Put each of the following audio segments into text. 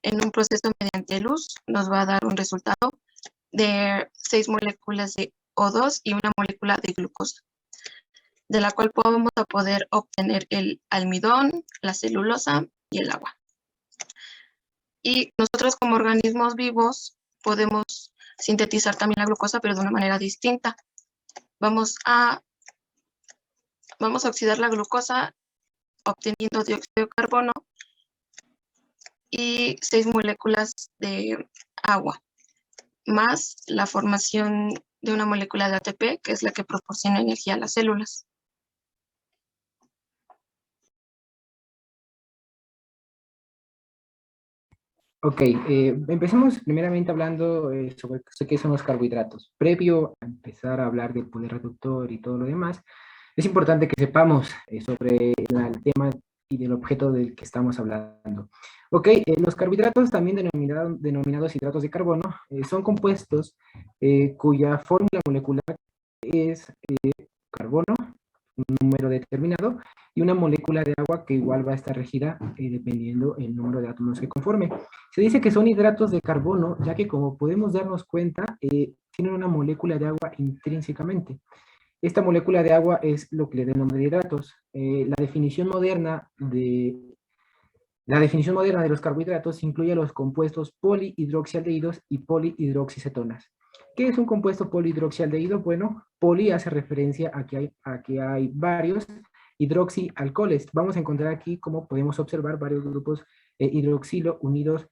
en un proceso mediante luz nos va a dar un resultado de 6 moléculas de O2 y una molécula de glucosa, de la cual vamos a poder obtener el almidón, la celulosa y el agua. Y nosotros como organismos vivos podemos sintetizar también la glucosa, pero de una manera distinta. Vamos a oxidar la glucosa obteniendo dióxido de carbono y 6 moléculas de agua, más la formación de una molécula de ATP, que es la que proporciona energía a las células. Ok, empecemos primeramente hablando sobre qué son los carbohidratos. Previo a empezar a hablar del poder reductor y todo lo demás, es importante que sepamos sobre el tema y del objeto del que estamos hablando. Ok, los carbohidratos, también denominados hidratos de carbono, son compuestos cuya fórmula molecular es carbono, un número determinado, y una molécula de agua que igual va a estar regida dependiendo el número de átomos que conforme. Se dice que son hidratos de carbono, ya que como podemos darnos cuenta, tienen una molécula de agua intrínsecamente. Esta molécula de agua es lo que le da el nombre de hidratos. La definición moderna de los carbohidratos incluye los compuestos polihidroxialdehídos y polihidroxicetonas. ¿Qué es un compuesto polihidroxialdehído? Bueno, poli hace referencia a que hay varios hidroxialcoholes. Vamos a encontrar aquí, como podemos observar, varios grupos hidroxilo unidos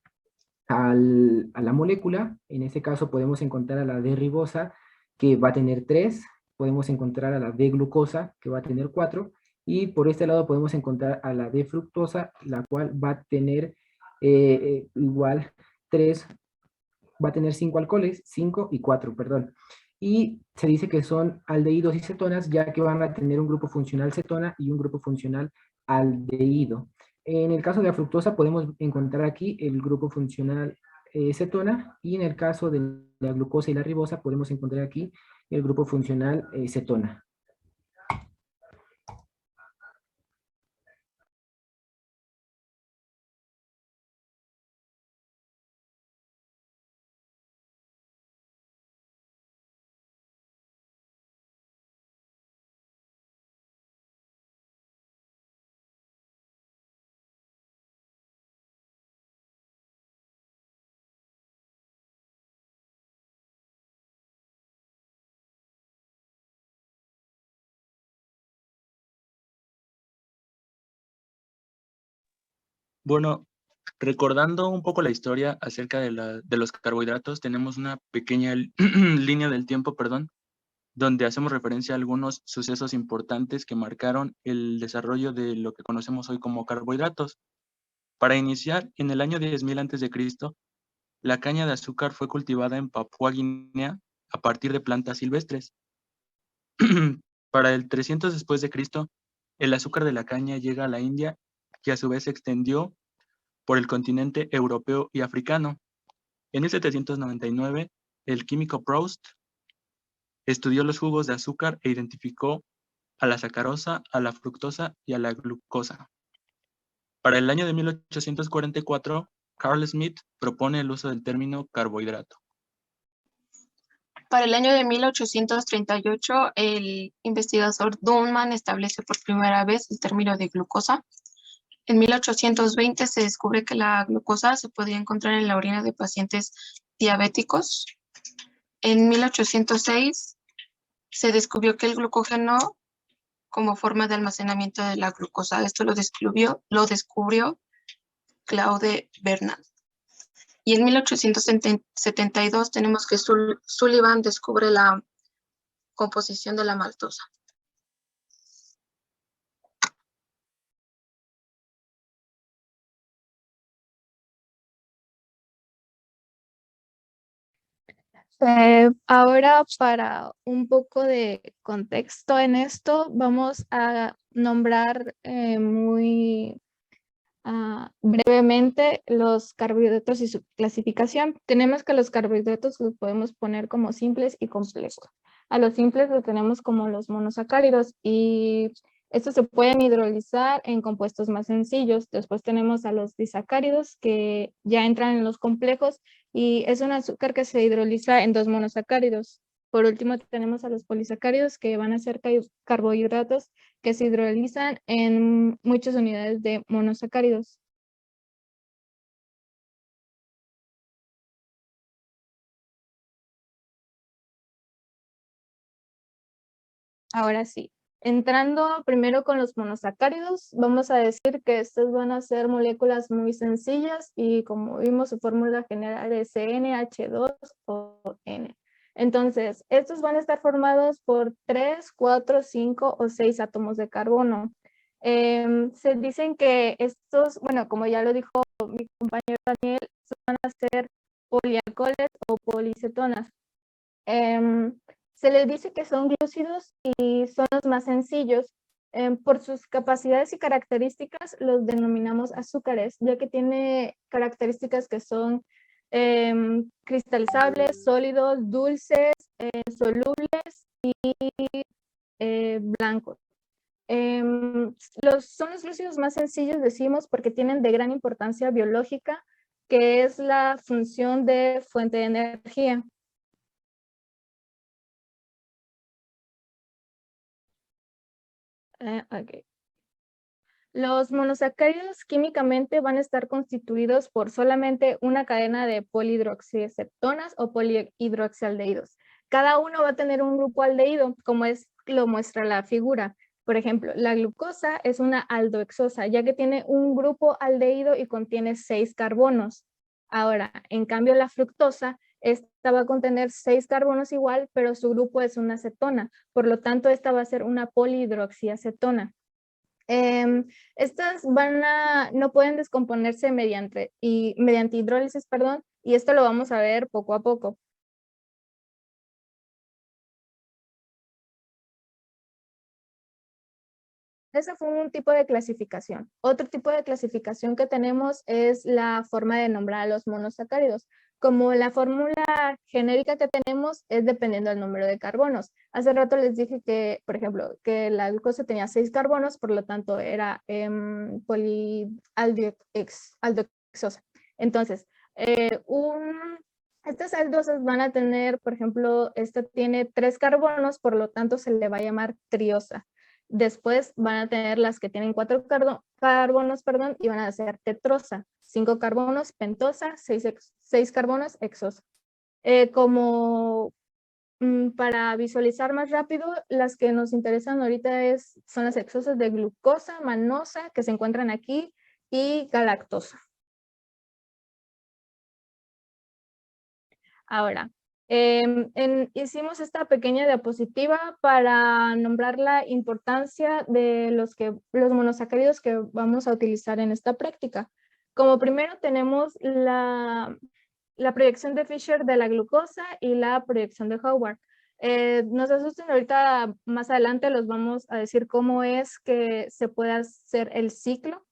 a la molécula. En este caso podemos encontrar a la D-ribosa, que va a tener 3, podemos encontrar a la D-glucosa, que va a tener 4, y por este lado podemos encontrar a la D-fructosa, la cual va a tener igual 3, va a tener 5 alcoholes, 5 y 4, perdón. Y se dice que son aldehídos y cetonas, ya que van a tener un grupo funcional cetona y un grupo funcional aldehído. En el caso de la fructosa podemos encontrar aquí el grupo funcional cetona, y en el caso de la glucosa y la ribosa podemos encontrar aquí el grupo funcional cetona. Bueno, recordando un poco la historia acerca de los carbohidratos, tenemos una pequeña línea del tiempo, perdón, donde hacemos referencia a algunos sucesos importantes que marcaron el desarrollo de lo que conocemos hoy como carbohidratos. Para iniciar, en el año 10.000 a.C., la caña de azúcar fue cultivada en Papúa Guinea a partir de plantas silvestres. Para el 300 después de Cristo, el azúcar de la caña llega a la India, que a su vez se extendió por el continente europeo y africano. En 1799, el químico Proust estudió los jugos de azúcar e identificó a la sacarosa, a la fructosa y a la glucosa. Para el año de 1844, Carl Smith propone el uso del término carbohidrato. Para el año de 1838, el investigador Dunman establece por primera vez el término de glucosa. En 1820 se descubre que la glucosa se podía encontrar en la orina de pacientes diabéticos. En 1806 se descubrió que el glucógeno como forma de almacenamiento de la glucosa. Esto lo descubrió Claude Bernard. Y en 1872 tenemos que Sullivan descubre la composición de la maltosa. Ahora, para un poco de contexto en esto, vamos a nombrar muy brevemente los carbohidratos y su clasificación. Tenemos que los carbohidratos los podemos poner como simples y complejos. A los simples los tenemos como los monosacáridos, y Estos se pueden hidrolizar en compuestos más sencillos. Después tenemos a los disacáridos que ya entran en los complejos y es un azúcar que se hidroliza en 2 monosacáridos. Por último tenemos a los polisacáridos que van a ser carbohidratos que se hidrolizan en muchas unidades de monosacáridos. Ahora sí, entrando primero con los monosacáridos, vamos a decir que estas van a ser moléculas muy sencillas y como vimos su fórmula general es CnH2O N. Entonces, estos van a estar formados por 3, 4, 5 o 6 átomos de carbono. Se dicen que estos, bueno, como ya lo dijo mi compañero Daniel, van a ser polialcoholes o policetonas. Se les dice que son glúcidos y son los más sencillos. Por sus capacidades y características los denominamos azúcares, ya que tiene características que son cristalizables, sólidos, dulces, solubles y blancos. Son los glúcidos más sencillos, decimos, porque tienen de gran importancia biológica, que es la función de fuente de energía. Okay. Los monosacáridos químicamente van a estar constituidos por solamente una cadena de polihidroxiacetonas o polihidroxialdehídos. Cada uno va a tener un grupo aldehído, como lo muestra la figura. Por ejemplo, la glucosa es una aldohexosa, ya que tiene un grupo aldehído y contiene 6 carbonos. Ahora, en cambio, la fructosa, esta va a contener 6 carbonos igual, pero su grupo es una acetona. Por lo tanto, esta va a ser una polihidroxiacetona. Estas no pueden descomponerse mediante hidrólisis, perdón, y esto lo vamos a ver poco a poco. Ese fue un tipo de clasificación. Otro tipo de clasificación que tenemos es la forma de nombrar a los monosacáridos. Como la fórmula genérica que tenemos es dependiendo del número de carbonos. Hace rato les dije que, por ejemplo, que la glucosa tenía 6 carbonos, por lo tanto era aldehexosa. Entonces, estas aldosas van a tener, por ejemplo, esta tiene 3 carbonos, por lo tanto se le va a llamar triosa. Después van a tener las que tienen 4 carbonos, perdón, y van a ser tetrosa, 5 carbonos, pentosa, 6 carbonos, hexosa. Para visualizar más rápido, las que nos interesan ahorita son las hexosas de glucosa, manosa, que se encuentran aquí, y galactosa. Ahora, hicimos esta pequeña diapositiva para nombrar la importancia de los monosacáridos que vamos a utilizar en esta práctica. Como primero tenemos la proyección de Fisher de la glucosa y la proyección de Howard. No se asusten, ahorita más adelante los vamos a decir cómo es que se puede hacer el ciclo.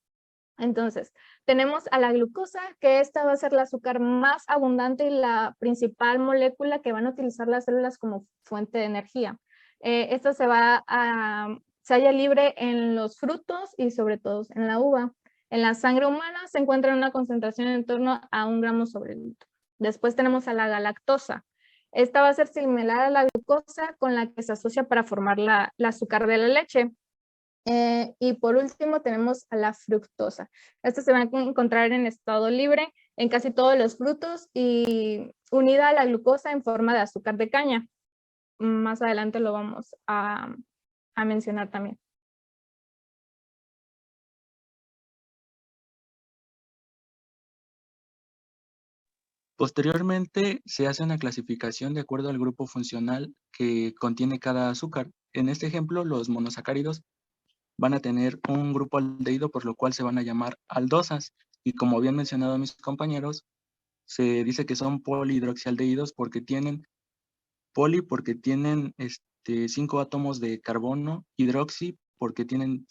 Entonces, tenemos a la glucosa, que esta va a ser el azúcar más abundante y la principal molécula que van a utilizar las células como fuente de energía. Esta se halla libre en los frutos y sobre todo en la uva. En la sangre humana se encuentra en una concentración en torno a 1 gramo sobre litro. Después tenemos a la galactosa. Esta va a ser similar a la glucosa con la que se asocia para formar la azúcar de la leche. Y por último tenemos a la fructosa. Esta se va a encontrar en estado libre en casi todos los frutos y unida a la glucosa en forma de azúcar de caña. Más adelante lo vamos a mencionar también. Posteriormente, se hace una clasificación de acuerdo al grupo funcional que contiene cada azúcar. En este ejemplo, los monosacáridos van a tener un grupo aldehído, por lo cual se van a llamar aldosas. Y como habían mencionado mis compañeros, se dice que son polihidroxialdehídos porque tienen 5 átomos de carbono, hidroxi porque tienen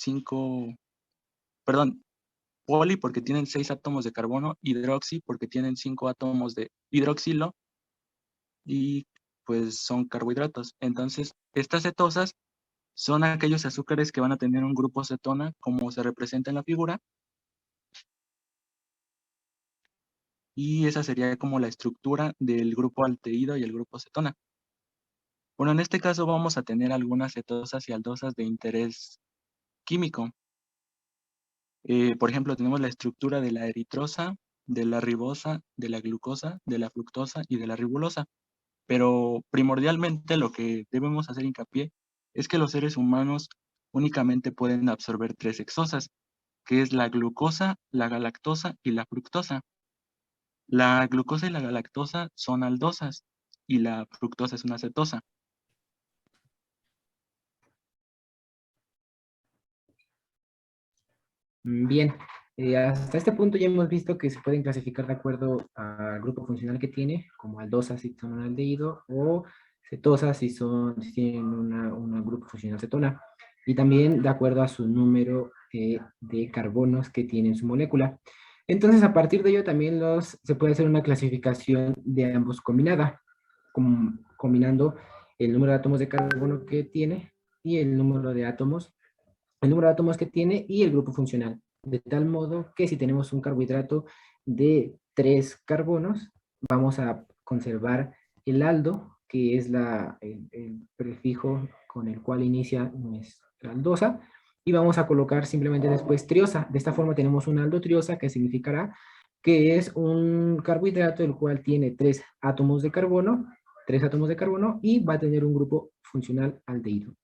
poli porque tienen 6 átomos de carbono, hidroxi porque tienen 5 átomos de hidroxilo y pues son carbohidratos. Entonces, estas cetosas son aquellos azúcares que van a tener un grupo cetona, como se representa en la figura. Y esa sería como la estructura del grupo aldehído y el grupo cetona. Bueno, en este caso vamos a tener algunas cetosas y aldosas de interés químico. Por ejemplo, tenemos la estructura de la eritrosa, de la ribosa, de la glucosa, de la fructosa y de la ribulosa. Pero primordialmente lo que debemos hacer hincapié es que los seres humanos únicamente pueden absorber 3 hexosas, que es la glucosa, la galactosa y la fructosa. La glucosa y la galactosa son aldosas y la fructosa es una cetosa. Bien, hasta este punto ya hemos visto que se pueden clasificar de acuerdo al grupo funcional que tiene, como aldosas si son un aldehído, o cetosas si tienen un grupo funcional cetona, y también de acuerdo a su número de carbonos que tiene en su molécula. Entonces, a partir de ello también se puede hacer una clasificación de ambos combinada, combinando el número de átomos de carbono que tiene y el número de átomos que tiene y el grupo funcional. De tal modo que si tenemos un carbohidrato de 3 carbonos, vamos a conservar el aldo, que es el prefijo con el cual inicia nuestra aldosa, y vamos a colocar simplemente después triosa. De esta forma tenemos un aldotriosa, que significará que es un carbohidrato el cual tiene 3 átomos de carbono y va a tener un grupo funcional aldehído.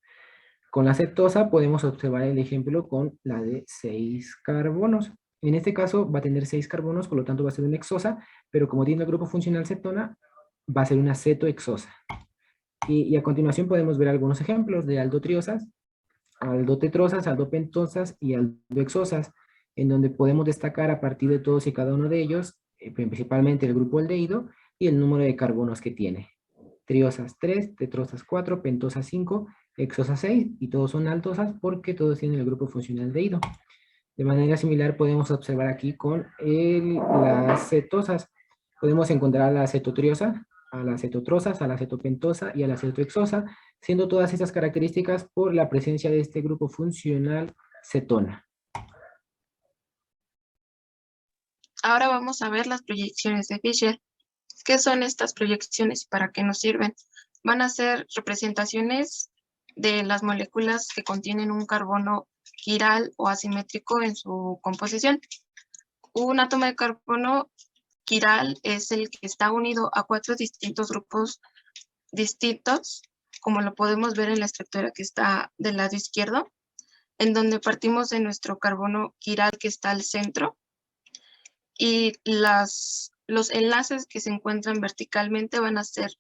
Con la cetosa podemos observar el ejemplo con la de 6 carbonos. En este caso va a tener 6 carbonos, por lo tanto va a ser una hexosa, pero como tiene el grupo funcional cetona, va a ser una cetohexosa. Y a continuación podemos ver algunos ejemplos de aldotriosas, aldotetrosas, aldopentosas y aldohexosas, en donde podemos destacar a partir de todos y cada uno de ellos, principalmente el grupo aldehído y el número de carbonos que tiene. Triosas 3, tetrosas 4, pentosas 5, hexosas 6, y todos son aldosas porque todos tienen el grupo funcional aldehído. De manera similar podemos observar aquí con las cetosas. Podemos encontrar a la cetotriosa, a las cetotrosas, a la cetopentosa y a la cetohexosa, siendo todas estas características por la presencia de este grupo funcional cetona. Ahora vamos a ver las proyecciones de Fisher. ¿Qué son estas proyecciones y para qué nos sirven? Van a ser representaciones de las moléculas que contienen un carbono quiral o asimétrico en su composición. Un átomo de carbono quiral es el que está unido a 4 distintos grupos distintos, como lo podemos ver en la estructura que está del lado izquierdo, en donde partimos de nuestro carbono quiral que está al centro, y los enlaces que se encuentran verticalmente van a ser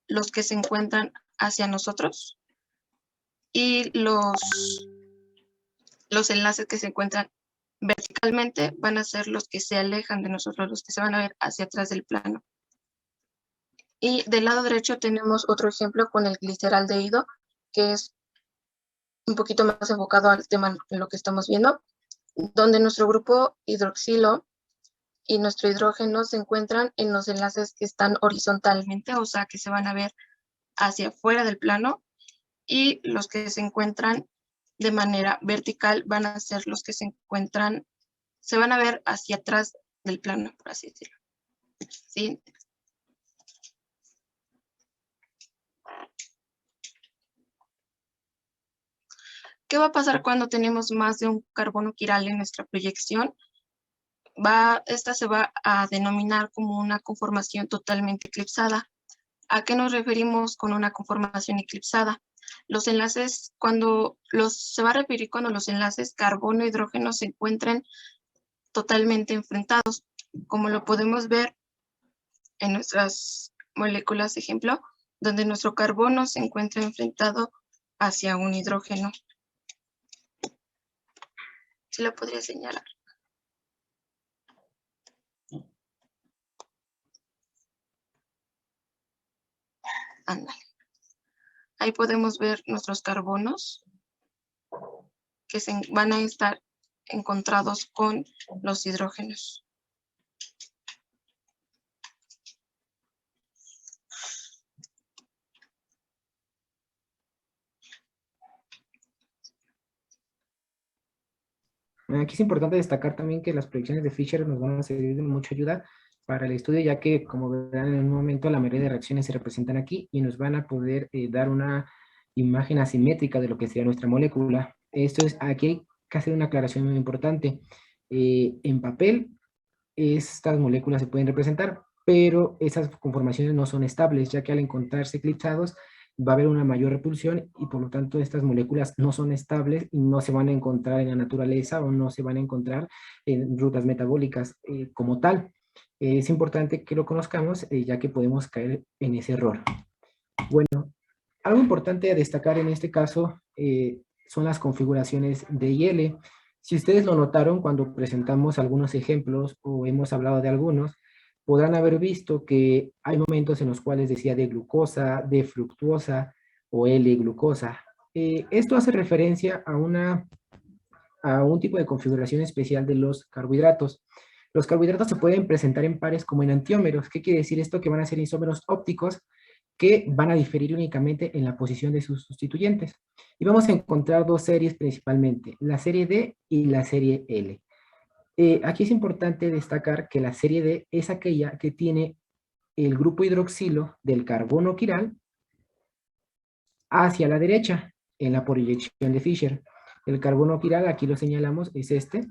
los que se encuentran hacia nosotros, y los enlaces que se encuentran verticalmente van a ser los que se alejan de nosotros, los que se van a ver hacia atrás del plano. Y del lado derecho tenemos otro ejemplo con el gliceraldehído, que es un poquito más enfocado al tema en lo que estamos viendo, donde nuestro grupo hidroxilo y nuestro hidrógeno se encuentran en los enlaces que están horizontalmente, o sea, que se van a ver hacia afuera del plano, y los que se encuentran de manera vertical van a ser los que se van a ver hacia atrás del plano, por así decirlo. ¿Sí? ¿Qué va a pasar cuando tenemos más de un carbono quiral en nuestra proyección? Esta se va a denominar como una conformación totalmente eclipsada. ¿A qué nos referimos con una conformación eclipsada? Los enlaces, se va a referir cuando los enlaces carbono-hidrógeno se encuentren totalmente enfrentados, como lo podemos ver en nuestras moléculas de ejemplo, donde nuestro carbono se encuentra enfrentado hacia un hidrógeno. ¿Sí lo podría señalar? Ándale. Ahí podemos ver nuestros carbonos que van a estar encontrados con los hidrógenos. Aquí es importante destacar también que las proyecciones de Fisher nos van a servir de mucha ayuda para el estudio, ya que, como verán en un momento, la mayoría de reacciones se representan aquí y nos van a poder dar una imagen asimétrica de lo que sería nuestra molécula. Esto es, aquí hay que hacer una aclaración muy importante. En papel, estas moléculas se pueden representar, pero esas conformaciones no son estables, ya que al encontrarse eclipsados va a haber una mayor repulsión y por lo tanto estas moléculas no son estables y no se van a encontrar en la naturaleza o no se van a encontrar en rutas metabólicas como tal. Es importante que lo conozcamos ya que podemos caer en ese error. Bueno, algo importante a destacar en este caso son las configuraciones de IL. Si ustedes lo notaron cuando presentamos algunos ejemplos o hemos hablado de algunos, podrán haber visto que hay momentos en los cuales decía de glucosa, de fructuosa o L-glucosa. Esto hace referencia a un tipo de configuración especial de los carbohidratos. Los carbohidratos se pueden presentar en pares como enantiómeros. ¿Qué quiere decir esto? Que van a ser isómeros ópticos que van a diferir únicamente en la posición de sus sustituyentes. Y vamos a encontrar dos series principalmente, la serie D y la serie L. Aquí es importante destacar que la serie D es aquella que tiene el grupo hidroxilo del carbono quiral hacia la derecha en la proyección de Fisher. El carbono quiral, aquí lo señalamos, es este,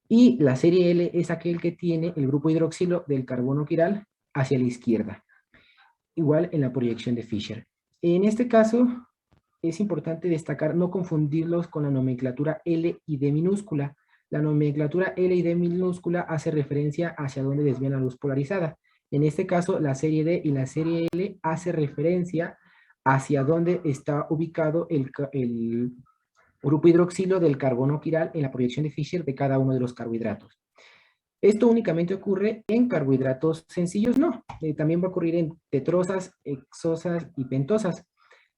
y la serie L es aquel que tiene el grupo hidroxilo del carbono quiral hacia la izquierda, igual en la proyección de Fisher. En este caso, es importante destacar no confundirlos con la nomenclatura L y D minúscula. La nomenclatura L y D minúscula hace referencia hacia dónde desvía la luz polarizada. En este caso, la serie D y la serie L hace referencia hacia dónde está ubicado el grupo hidroxilo del carbono quiral en la proyección de Fisher de cada uno de los carbohidratos. Esto únicamente ocurre en carbohidratos sencillos, no. También va a ocurrir en tetrosas, hexosas y pentosas.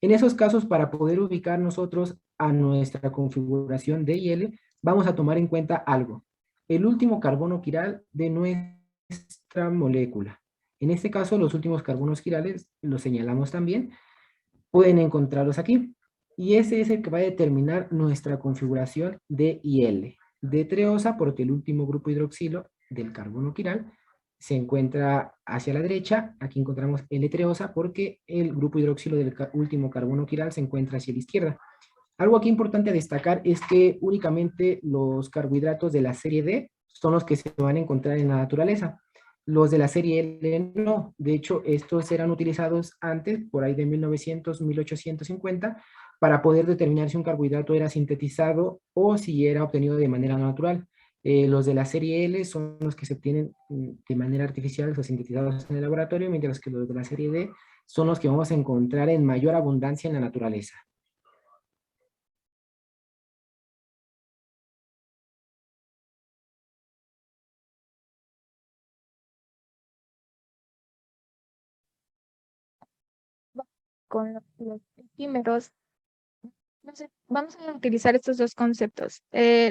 En esos casos, para poder ubicar nosotros a nuestra configuración D y L, vamos a tomar en cuenta algo. El último carbono quiral de nuestra molécula. En este caso, los últimos carbonos quirales, los señalamos también, pueden encontrarlos aquí. Y ese es el que va a determinar nuestra configuración D y L. D treosa porque el último grupo hidroxilo del carbono quiral se encuentra hacia la derecha. Aquí encontramos L treosa porque el grupo hidroxilo del último carbono quiral se encuentra hacia la izquierda. Algo aquí importante a destacar es que únicamente los carbohidratos de la serie D son los que se van a encontrar en la naturaleza. Los de la serie L no. De hecho, estos eran utilizados antes, por ahí de 1900, 1850, para poder determinar si un carbohidrato era sintetizado o si era obtenido de manera natural. Los de la serie L son los que se obtienen de manera artificial o sintetizados en el laboratorio, mientras que los de la serie D son los que vamos a encontrar en mayor abundancia en la naturaleza. Con los epímeros, vamos a utilizar estos dos conceptos.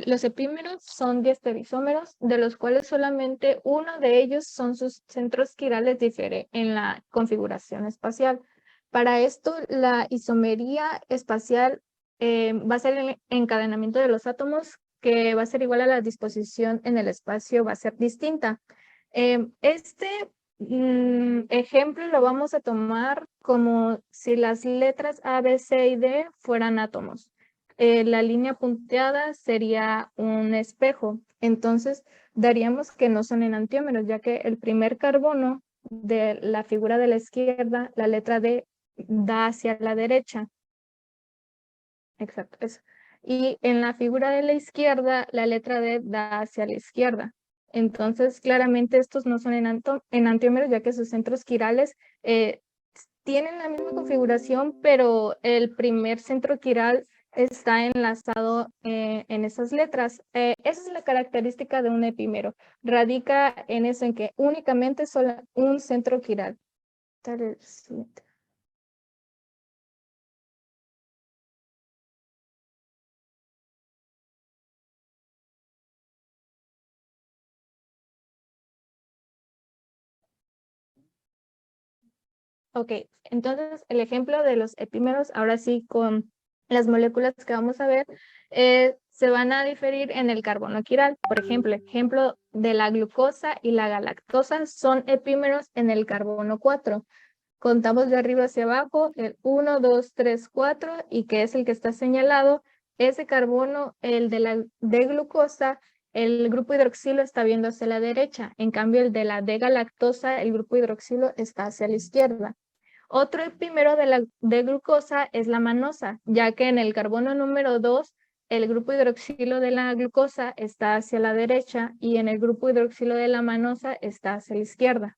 Los epímeros son diestereoisómeros, de los cuales solamente uno de ellos son sus centros quirales difiere en la configuración espacial. Para esto, la isomería espacial va a ser el encadenamiento de los átomos, que va a ser igual a la disposición en el espacio, va a ser distinta. Este ejemplo lo vamos a tomar como si las letras A, B, C y D fueran átomos. La línea punteada sería un espejo. Entonces, daríamos que no son enantiómeros, ya que el primer carbono de la figura de la izquierda, la letra D, da hacia la derecha. Exacto, eso. Y en la figura de la izquierda, la letra D da hacia la izquierda. Entonces, claramente estos no son enantiómeros, ya que sus centros quirales tienen la misma configuración, pero el primer centro quiral está enlazado en esas letras. Esa es la característica de un epímero. Radica en eso, en que únicamente es un centro quiral. Dale el siguiente. Ok, entonces el ejemplo de los epímeros, ahora sí con las moléculas que vamos a ver, se van a diferir en el carbono quiral. Por ejemplo de la glucosa y la galactosa son epímeros en el carbono 4. Contamos de arriba hacia abajo, el 1, 2, 3, 4, y que es el que está señalado. Ese carbono, el de glucosa, el grupo hidroxilo está viendo hacia la derecha. En cambio, el de la D-galactosa, el grupo hidroxilo está hacia la izquierda. Otro epímero de glucosa es la manosa, ya que en el carbono número 2, el grupo hidroxilo de la glucosa está hacia la derecha y en el grupo hidroxilo de la manosa está hacia la izquierda.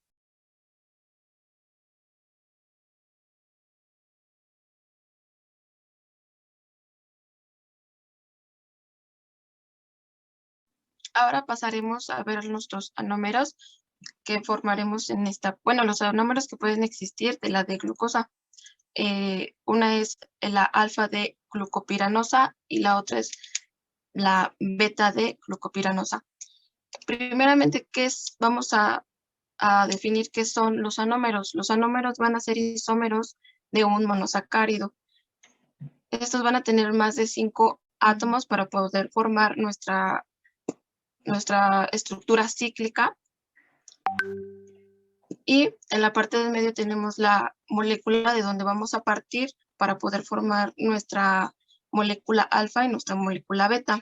Ahora pasaremos a ver nuestros anómeros que formaremos en esta, bueno, los anómeros que pueden existir de la de glucosa. Una es la alfa de glucopiranosa y la otra es la beta de glucopiranosa. Primeramente, vamos a definir qué son los anómeros. Los anómeros van a ser isómeros de un monosacárido. Estos van a tener más de 5 átomos para poder formar nuestra estructura cíclica. Y en la parte del medio tenemos la molécula de donde vamos a partir para poder formar nuestra molécula alfa y nuestra molécula beta.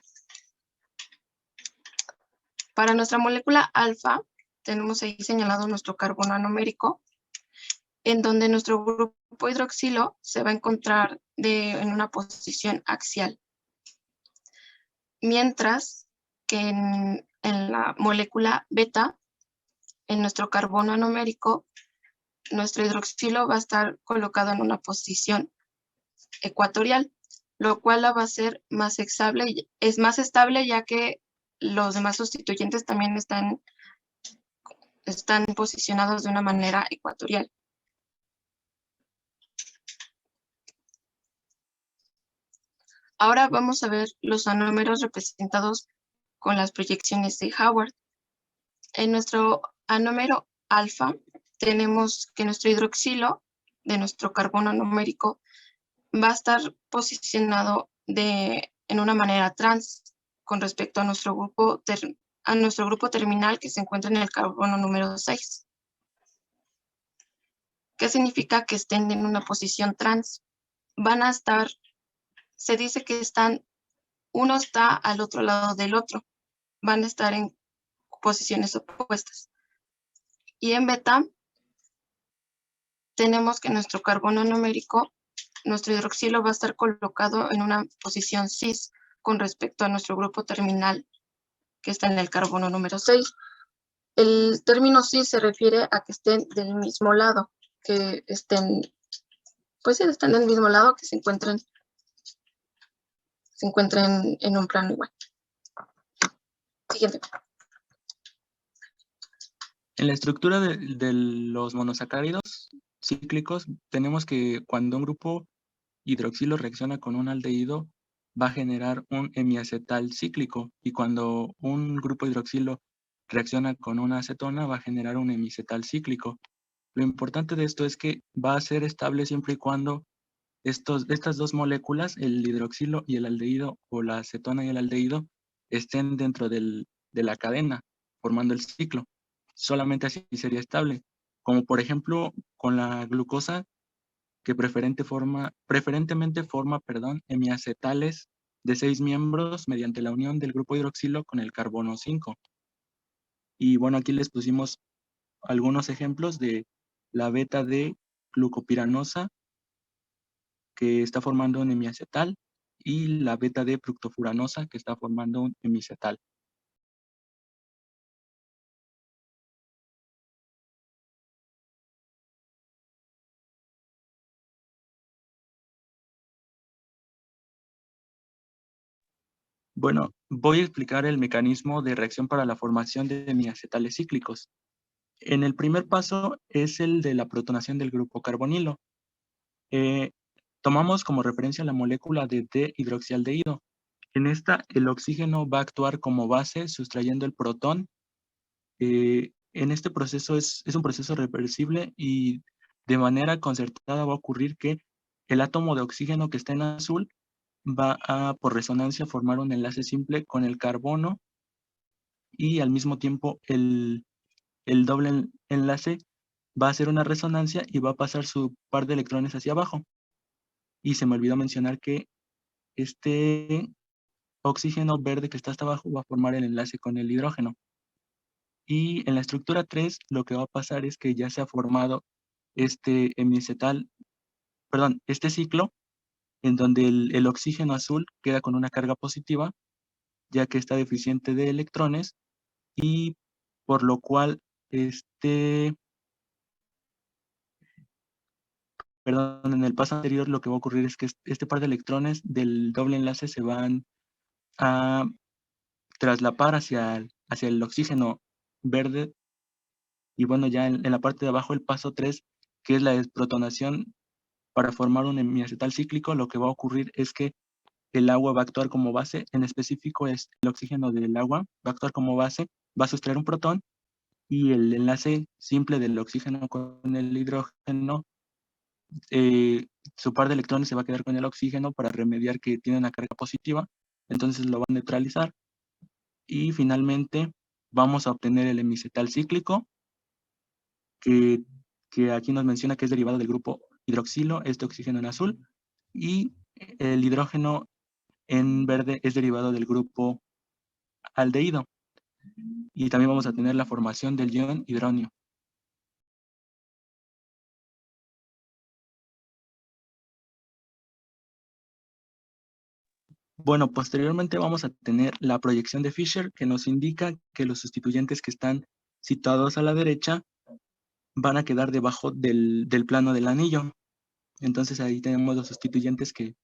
Para nuestra molécula alfa tenemos ahí señalado nuestro carbono anomérico, en donde nuestro grupo hidroxilo se va a encontrar en una posición axial. Mientras que en la molécula beta, en nuestro carbono anomérico, nuestro hidroxilo va a estar colocado en una posición ecuatorial, lo cual la va a ser más estable, es más estable ya que los demás sustituyentes también están posicionados de una manera ecuatorial. Ahora vamos a ver los anómeros representados con las proyecciones de Howard. En nuestro anómero alfa tenemos que nuestro hidroxilo de nuestro carbono anomérico va a estar posicionado en una manera trans con respecto a nuestro grupo terminal que se encuentra en el carbono número 6. ¿Qué significa que estén en una posición trans? Van a estar, se dice que uno está al otro lado del otro, van a estar en posiciones opuestas. Y en beta tenemos que nuestro carbono anomérico, nuestro hidroxilo va a estar colocado en una posición cis con respecto a nuestro grupo terminal que está en el carbono número 6. El término cis se refiere a que estén del mismo lado, que estén del mismo lado, que se encuentren en un plano igual. Siguiente. En la estructura de los monosacáridos cíclicos tenemos que cuando un grupo hidroxilo reacciona con un aldehído va a generar un hemiacetal cíclico y cuando un grupo hidroxilo reacciona con una acetona va a generar un hemiacetal cíclico. Lo importante de esto es que va a ser estable siempre y cuando estas dos moléculas, el hidroxilo y el aldehído, o la acetona y el aldehído, estén dentro de la cadena, formando el ciclo. Solamente así sería estable. Como por ejemplo con la glucosa, que preferentemente forma hemiacetales de 6 miembros mediante la unión del grupo hidroxilo con el carbono 5. Y bueno, aquí les pusimos algunos ejemplos de la beta de glucopiranosa, que está formando un hemiacetal, y la beta de fructofuranosa, que está formando un hemiacetal. Bueno, voy a explicar el mecanismo de reacción para la formación de hemiacetales cíclicos. En el primer paso es el de la protonación del grupo carbonilo. Tomamos como referencia la molécula de D-hidroxialdehído. En esta, el oxígeno va a actuar como base sustrayendo el protón. En este proceso es un proceso reversible y de manera concertada va a ocurrir que el átomo de oxígeno que está en azul va a, por resonancia, formar un enlace simple con el carbono y al mismo tiempo el doble enlace va a hacer una resonancia y va a pasar su par de electrones hacia abajo. Y se me olvidó mencionar que este oxígeno verde que está hasta abajo va a formar el enlace con el hidrógeno. Y en la estructura 3 lo que va a pasar es que ya se ha formado este este ciclo en donde el oxígeno azul queda con una carga positiva, ya que está deficiente de electrones, y por lo cual en el paso anterior lo que va a ocurrir es que este par de electrones del doble enlace se van a traslapar hacia el oxígeno verde. Y bueno, ya en la parte de abajo, el paso 3, que es la desprotonación para formar un hemiacetal cíclico, lo que va a ocurrir es que el agua va a actuar como base, en específico es el oxígeno del agua, va a actuar como base, va a sustraer un protón, y el enlace simple del oxígeno con el hidrógeno, su par de electrones se va a quedar con el oxígeno para remediar que tiene una carga positiva, entonces lo va a neutralizar, y finalmente vamos a obtener el hemiacetal cíclico, que aquí nos menciona que es derivado del grupo hidroxilo, este oxígeno en azul, y el hidrógeno en verde es derivado del grupo aldehído. Y también vamos a tener la formación del ion hidronio. Bueno, posteriormente vamos a tener la proyección de Fisher, que nos indica que los sustituyentes que están situados a la derecha van a quedar debajo del plano del anillo. Entonces ahí tenemos los sustituyentes que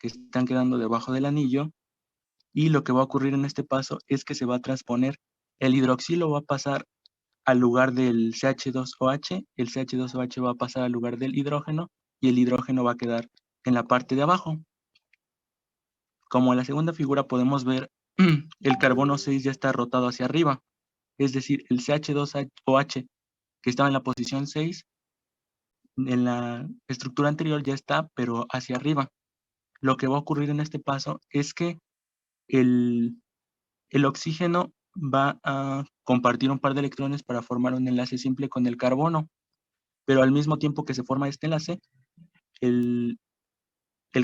están quedando debajo del anillo, y lo que va a ocurrir en este paso es que se va a transponer. El hidroxilo va a pasar al lugar del CH2OH, el CH2OH va a pasar al lugar del hidrógeno, y el hidrógeno va a quedar en la parte de abajo. Como en la segunda figura podemos ver, el carbono 6 ya está rotado hacia arriba, es decir, el CH2OH que estaba en la posición 6, en la estructura anterior ya está, pero hacia arriba. Lo que va a ocurrir en este paso es que el oxígeno va a compartir un par de electrones para formar un enlace simple con el carbono, pero al mismo tiempo que se forma este enlace, el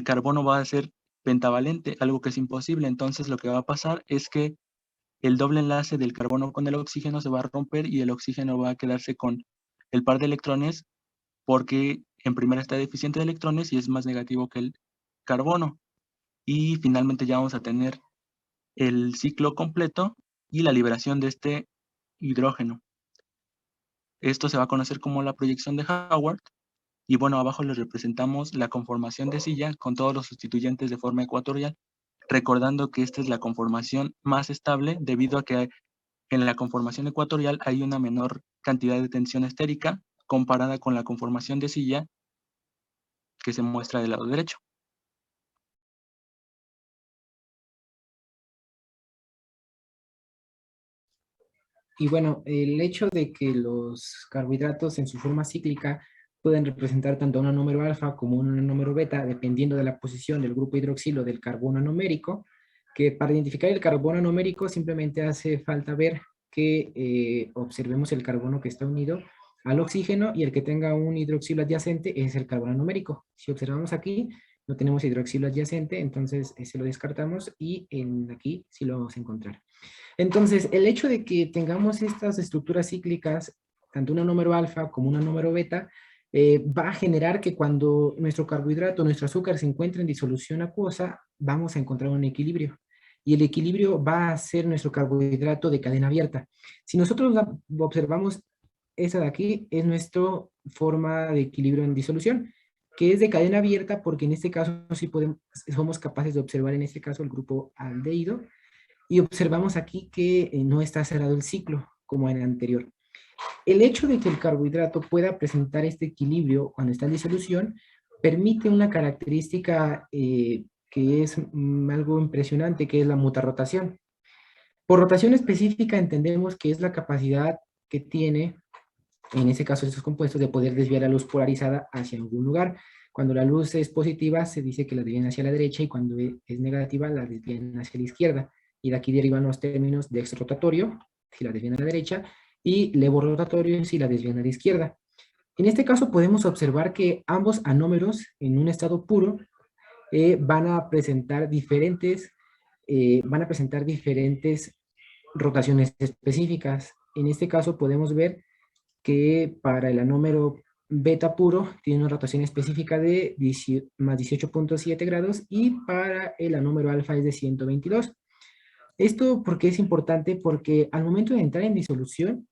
carbono va a ser pentavalente, algo que es imposible. Entonces lo que va a pasar es que el doble enlace del carbono con el oxígeno se va a romper y el oxígeno va a quedarse con el par de electrones, porque en primera está deficiente de electrones y es más negativo que el carbono. Y finalmente ya vamos a tener el ciclo completo y la liberación de este hidrógeno. Esto se va a conocer como la proyección de Howard. Y bueno, abajo les representamos la conformación de silla con todos los sustituyentes de forma ecuatorial, recordando que esta es la conformación más estable debido a que en la conformación ecuatorial hay una menor cantidad de tensión estérica comparada con la conformación de silla que se muestra del lado derecho. Y bueno, el hecho de que los carbohidratos en su forma cíclica pueden representar tanto un número alfa como un número beta, dependiendo de la posición del grupo hidroxilo del carbono anomérico, que para identificar el carbono anomérico simplemente hace falta ver que observemos el carbono que está unido al oxígeno, y el que tenga un hidroxilo adyacente es el carbono anomérico. Si observamos aquí, no tenemos hidroxilo adyacente, entonces ese lo descartamos, y aquí sí lo vamos a encontrar. Entonces, el hecho de que tengamos estas estructuras cíclicas, tanto una número alfa como una número beta, va a generar que cuando nuestro carbohidrato, nuestro azúcar se encuentre en disolución acuosa, vamos a encontrar un equilibrio. Y el equilibrio va a ser nuestro carbohidrato de cadena abierta. Si nosotros observamos esa de aquí, es nuestra forma de equilibrio en disolución, que es de cadena abierta porque en este caso sí somos capaces de observar en este caso el grupo aldehído, y observamos aquí que no está cerrado el ciclo como en el anterior. El hecho de que el carbohidrato pueda presentar este equilibrio cuando está en disolución permite una característica que es algo impresionante, que es la mutarrotación. Por rotación específica entendemos que es la capacidad que tiene en este caso estos compuestos, de poder desviar la luz polarizada hacia algún lugar. Cuando la luz es positiva, se dice que la desvían hacia la derecha, y cuando es negativa, la desvían hacia la izquierda. Y de aquí derivan los términos de rotatorio, si la desvían a la derecha, y levorotatorio, si la desvían a la izquierda. En este caso podemos observar que ambos anómeros en un estado puro van a presentar diferentes rotaciones específicas. En este caso podemos ver que para el anómero beta puro tiene una rotación específica de más 18.7 grados, y para el anómero alfa es de 122. Esto, ¿por qué es importante? Porque al momento de entrar en disolución,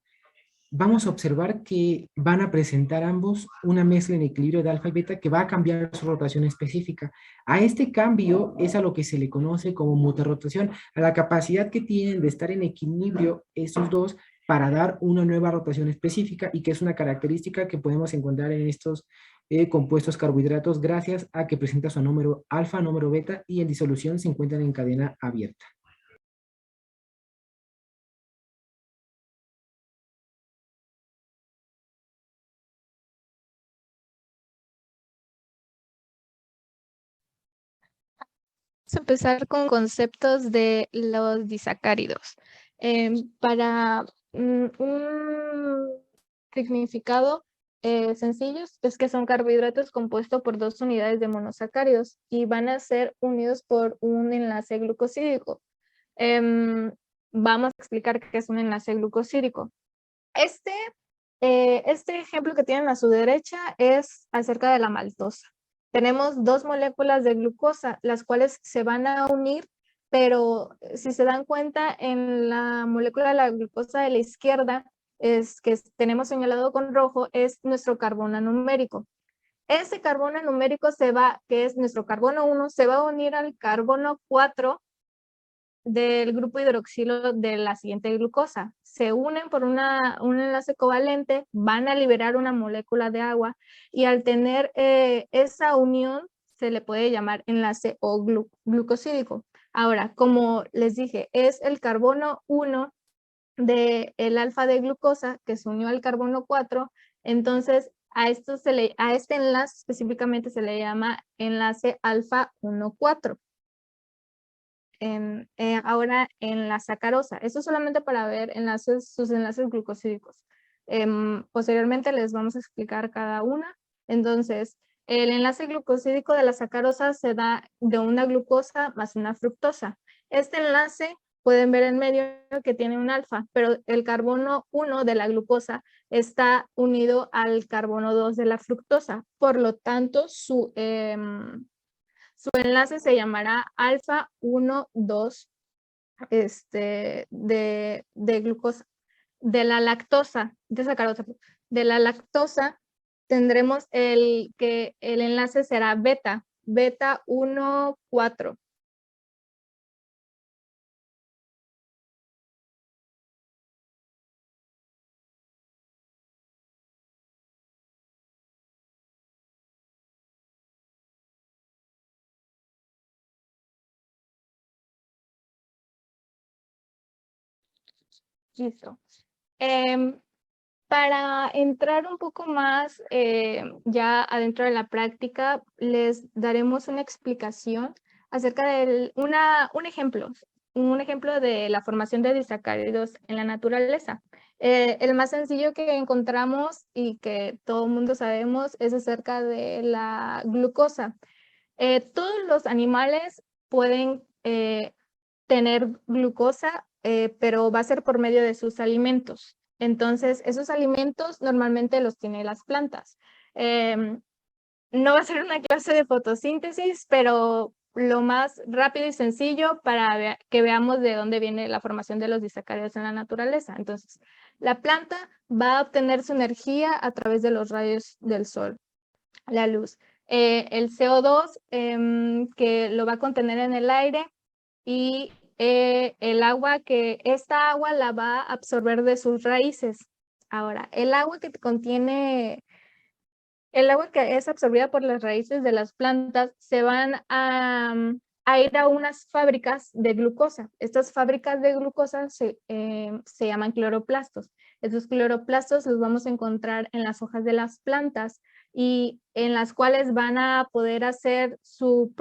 vamos a observar que van a presentar ambos una mezcla en equilibrio de alfa y beta que va a cambiar su rotación específica. A este cambio es a lo que se le conoce como mutarrotación, a la capacidad que tienen de estar en equilibrio estos dos para dar una nueva rotación específica, y que es una característica que podemos encontrar en estos compuestos carbohidratos, gracias a que presenta su anómero alfa, anómero beta, y en disolución se encuentran en cadena abierta. Vamos a empezar con conceptos de los disacáridos. Para un significado sencillo es que son carbohidratos compuestos por dos unidades de monosacáridos y van a ser unidos por un enlace glucosídico. Vamos a explicar qué es un enlace glucosídico. Este ejemplo que tienen a su derecha es acerca de la maltosa. Tenemos dos moléculas de glucosa, las cuales se van a unir, pero si se dan cuenta, en la molécula de la glucosa de la izquierda, que tenemos señalado con rojo, es nuestro carbono numérico. Ese carbono numérico que es nuestro carbono 1, se va a unir al carbono 4 del grupo hidroxilo de la siguiente glucosa. Se unen por un enlace covalente, van a liberar una molécula de agua, y al tener esa unión se le puede llamar enlace O glucosídico. Ahora, como les dije, es el carbono 1 del alfa de glucosa que se unió al carbono 4, entonces a este enlace específicamente se le llama enlace alfa 1,4. Ahora en la sacarosa. Esto solamente para ver sus enlaces glucosídicos. Posteriormente les vamos a explicar cada una. Entonces, el enlace glucosídico de la sacarosa se da de una glucosa más una fructosa. Este enlace, pueden ver en medio que tiene un alfa, pero el carbono 1 de la glucosa está unido al carbono 2 de la fructosa. Por lo tanto, su enlace se llamará alfa 1,2 de glucosa. De la lactosa, de sacarosa, de la lactosa tendremos que el enlace será beta 1,4. Listo. Para entrar un poco más ya adentro de la práctica, les daremos una explicación acerca de un ejemplo de la formación de disacáridos en la naturaleza. El más sencillo que encontramos y que todo el mundo sabemos es acerca de la glucosa. Todos los animales pueden tener glucosa, pero va a ser por medio de sus alimentos. Entonces, esos alimentos normalmente los tienen las plantas. No va a ser una clase de fotosíntesis, pero lo más rápido y sencillo para que veamos de dónde viene la formación de los disacáridos en la naturaleza. Entonces, la planta va a obtener su energía a través de los rayos del sol, la luz. El CO2 que lo va a contener en el aire, y el agua esta agua la va a absorber de sus raíces. Ahora, el agua que es absorbida por las raíces de las plantas se van a ir a unas fábricas de glucosa. Estas fábricas de glucosa se llaman cloroplastos. Estos cloroplastos los vamos a encontrar en las hojas de las plantas y en las cuales van a poder hacer su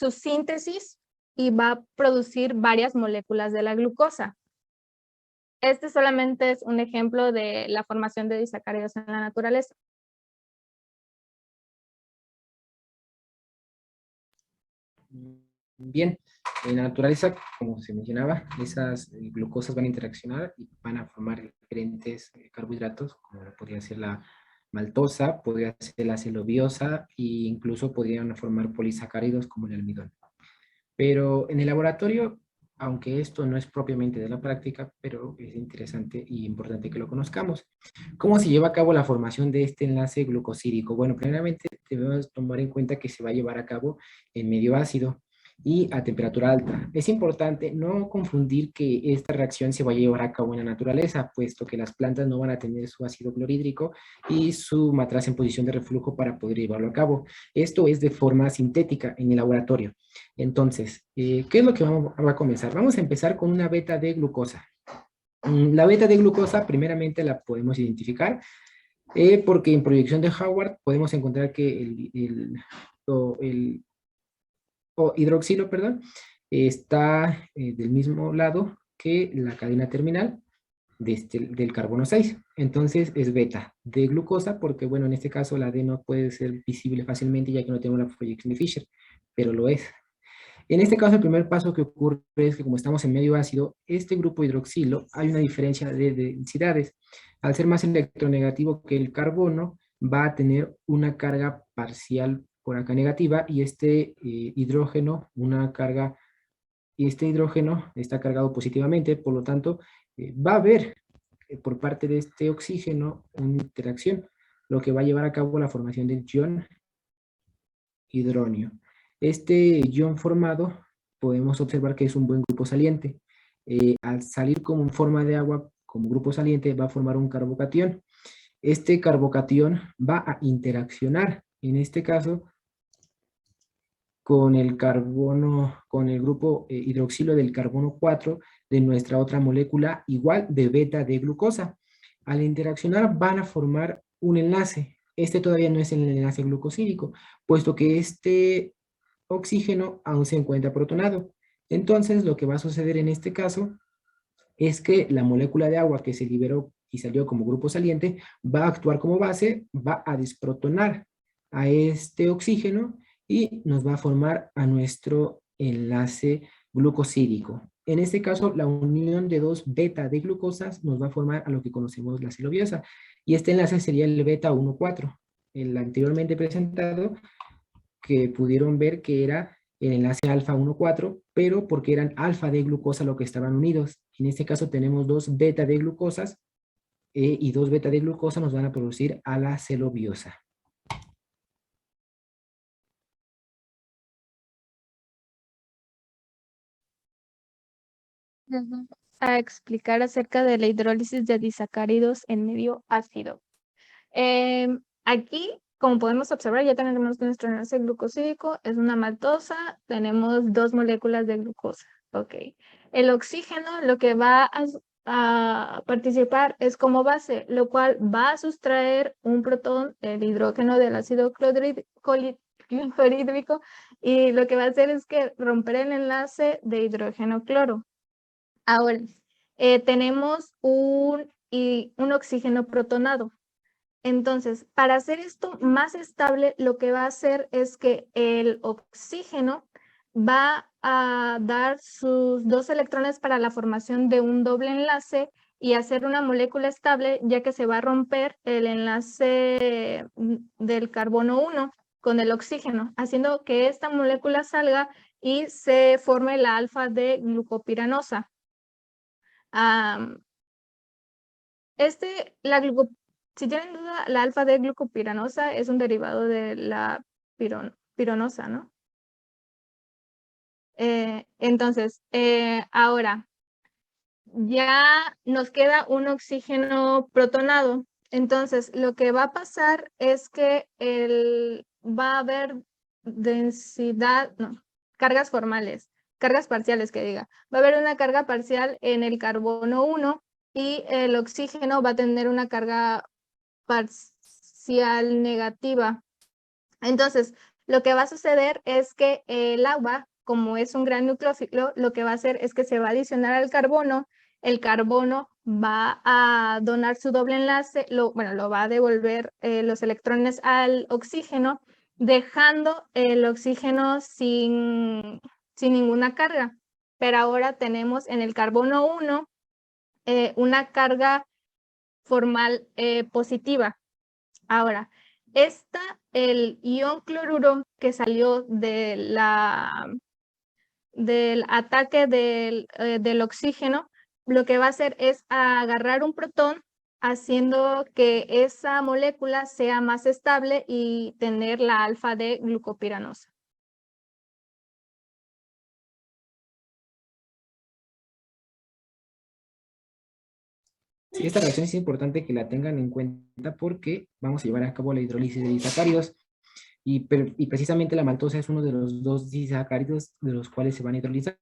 síntesis y va a producir varias moléculas de la glucosa. Este solamente es un ejemplo de la formación de disacáridos en la naturaleza. Bien, en la naturaleza, como se mencionaba, esas glucosas van a interaccionar y van a formar diferentes carbohidratos, como podría ser la maltosa, podría ser la celobiosa e incluso podrían formar polisacáridos como el almidón. Pero en el laboratorio, aunque esto no es propiamente de la práctica, pero es interesante y importante que lo conozcamos. ¿Cómo se lleva a cabo la formación de este enlace glucosídico? Bueno, primeramente debemos tomar en cuenta que se va a llevar a cabo en medio ácido y a temperatura alta. Es importante no confundir que esta reacción se va a llevar a cabo en la naturaleza, puesto que las plantas no van a tener su ácido clorhídrico y su matraz en posición de reflujo para poder llevarlo a cabo. Esto es de forma sintética en el laboratorio. Entonces, ¿qué es lo que va a comenzar? Vamos a empezar con una beta de glucosa. La beta de glucosa, primeramente la podemos identificar porque en proyección de Howard podemos encontrar que el hidroxilo, perdón, está del mismo lado que la cadena terminal del carbono 6. Entonces es beta de glucosa porque, bueno, en este caso la D no puede ser visible fácilmente ya que no tenemos la proyección de Fischer, pero lo es. En este caso, el primer paso que ocurre es que como estamos en medio ácido, este grupo hidroxilo, hay una diferencia de densidades. Al ser más electronegativo que el carbono, va a tener una carga parcial por acá negativa y este hidrógeno, este hidrógeno está cargado positivamente, por lo tanto, va a haber por parte de este oxígeno una interacción, lo que va a llevar a cabo la formación del ion hidronio. Este ion formado podemos observar que es un buen grupo saliente. Al salir como en forma de agua, como grupo saliente, va a formar un carbocatión. Este carbocatión va a interaccionar, en este caso, con el carbono, con el grupo hidroxilo del carbono 4 de nuestra otra molécula igual de beta de glucosa. Al interaccionar van a formar un enlace. Este todavía no es el enlace glucosídico, puesto que este oxígeno aún se encuentra protonado. Entonces, lo que va a suceder en este caso es que la molécula de agua que se liberó y salió como grupo saliente va a actuar como base, va a desprotonar a este oxígeno y nos va a formar a nuestro enlace glucosídico. En este caso, la unión de dos beta de glucosas nos va a formar a lo que conocemos la celobiosa. Y este enlace sería el beta 1,4, el anteriormente presentado, que pudieron ver que era el enlace alfa 1,4, pero porque eran alfa de glucosa lo que estaban unidos. En este caso tenemos dos beta de glucosas y dos beta de glucosa nos van a producir a la celobiosa. A explicar acerca de la hidrólisis de disacáridos en medio ácido. Aquí, como podemos observar, ya tenemos nuestro enlace glucosídico, es una maltosa, tenemos dos moléculas de glucosa. Ok. El oxígeno lo que va a participar es como base, lo cual va a sustraer un protón, el hidrógeno del ácido clorhídrico, y lo que va a hacer es que romper el enlace de hidrógeno-cloro. Ahora, tenemos un oxígeno protonado. Entonces, para hacer esto más estable, lo que va a hacer es que el oxígeno va a dar sus dos electrones para la formación de un doble enlace y hacer una molécula estable, ya que se va a romper el enlace del carbono 1 con el oxígeno, haciendo que esta molécula salga y se forme la alfa de glucopiranosa. Si tienen duda, la alfa de glucopiranosa es un derivado de la piranosa, ¿no? Entonces, ahora ya nos queda un oxígeno protonado. Entonces, lo que va a pasar es que va a haber cargas formales, cargas parciales que diga. Va a haber una carga parcial en el carbono 1 y el oxígeno va a tener una carga parcial negativa. Entonces, lo que va a suceder es que el agua, como es un gran nucleófilo, lo que va a hacer es que se va a adicionar al carbono, el carbono va a donar su doble enlace, lo va a devolver los electrones al oxígeno, dejando el oxígeno sin ninguna carga. Pero ahora tenemos en el carbono 1 una carga formal positiva. Ahora, el ion cloruro que salió del ataque del oxígeno, lo que va a hacer es agarrar un protón, haciendo que esa molécula sea más estable y tener la alfa de glucopiranosa. Sí, esta reacción es importante que la tengan en cuenta porque vamos a llevar a cabo la hidrólisis de disacáridos y precisamente la maltosa es uno de los dos disacáridos de los cuales se van a hidrolizar.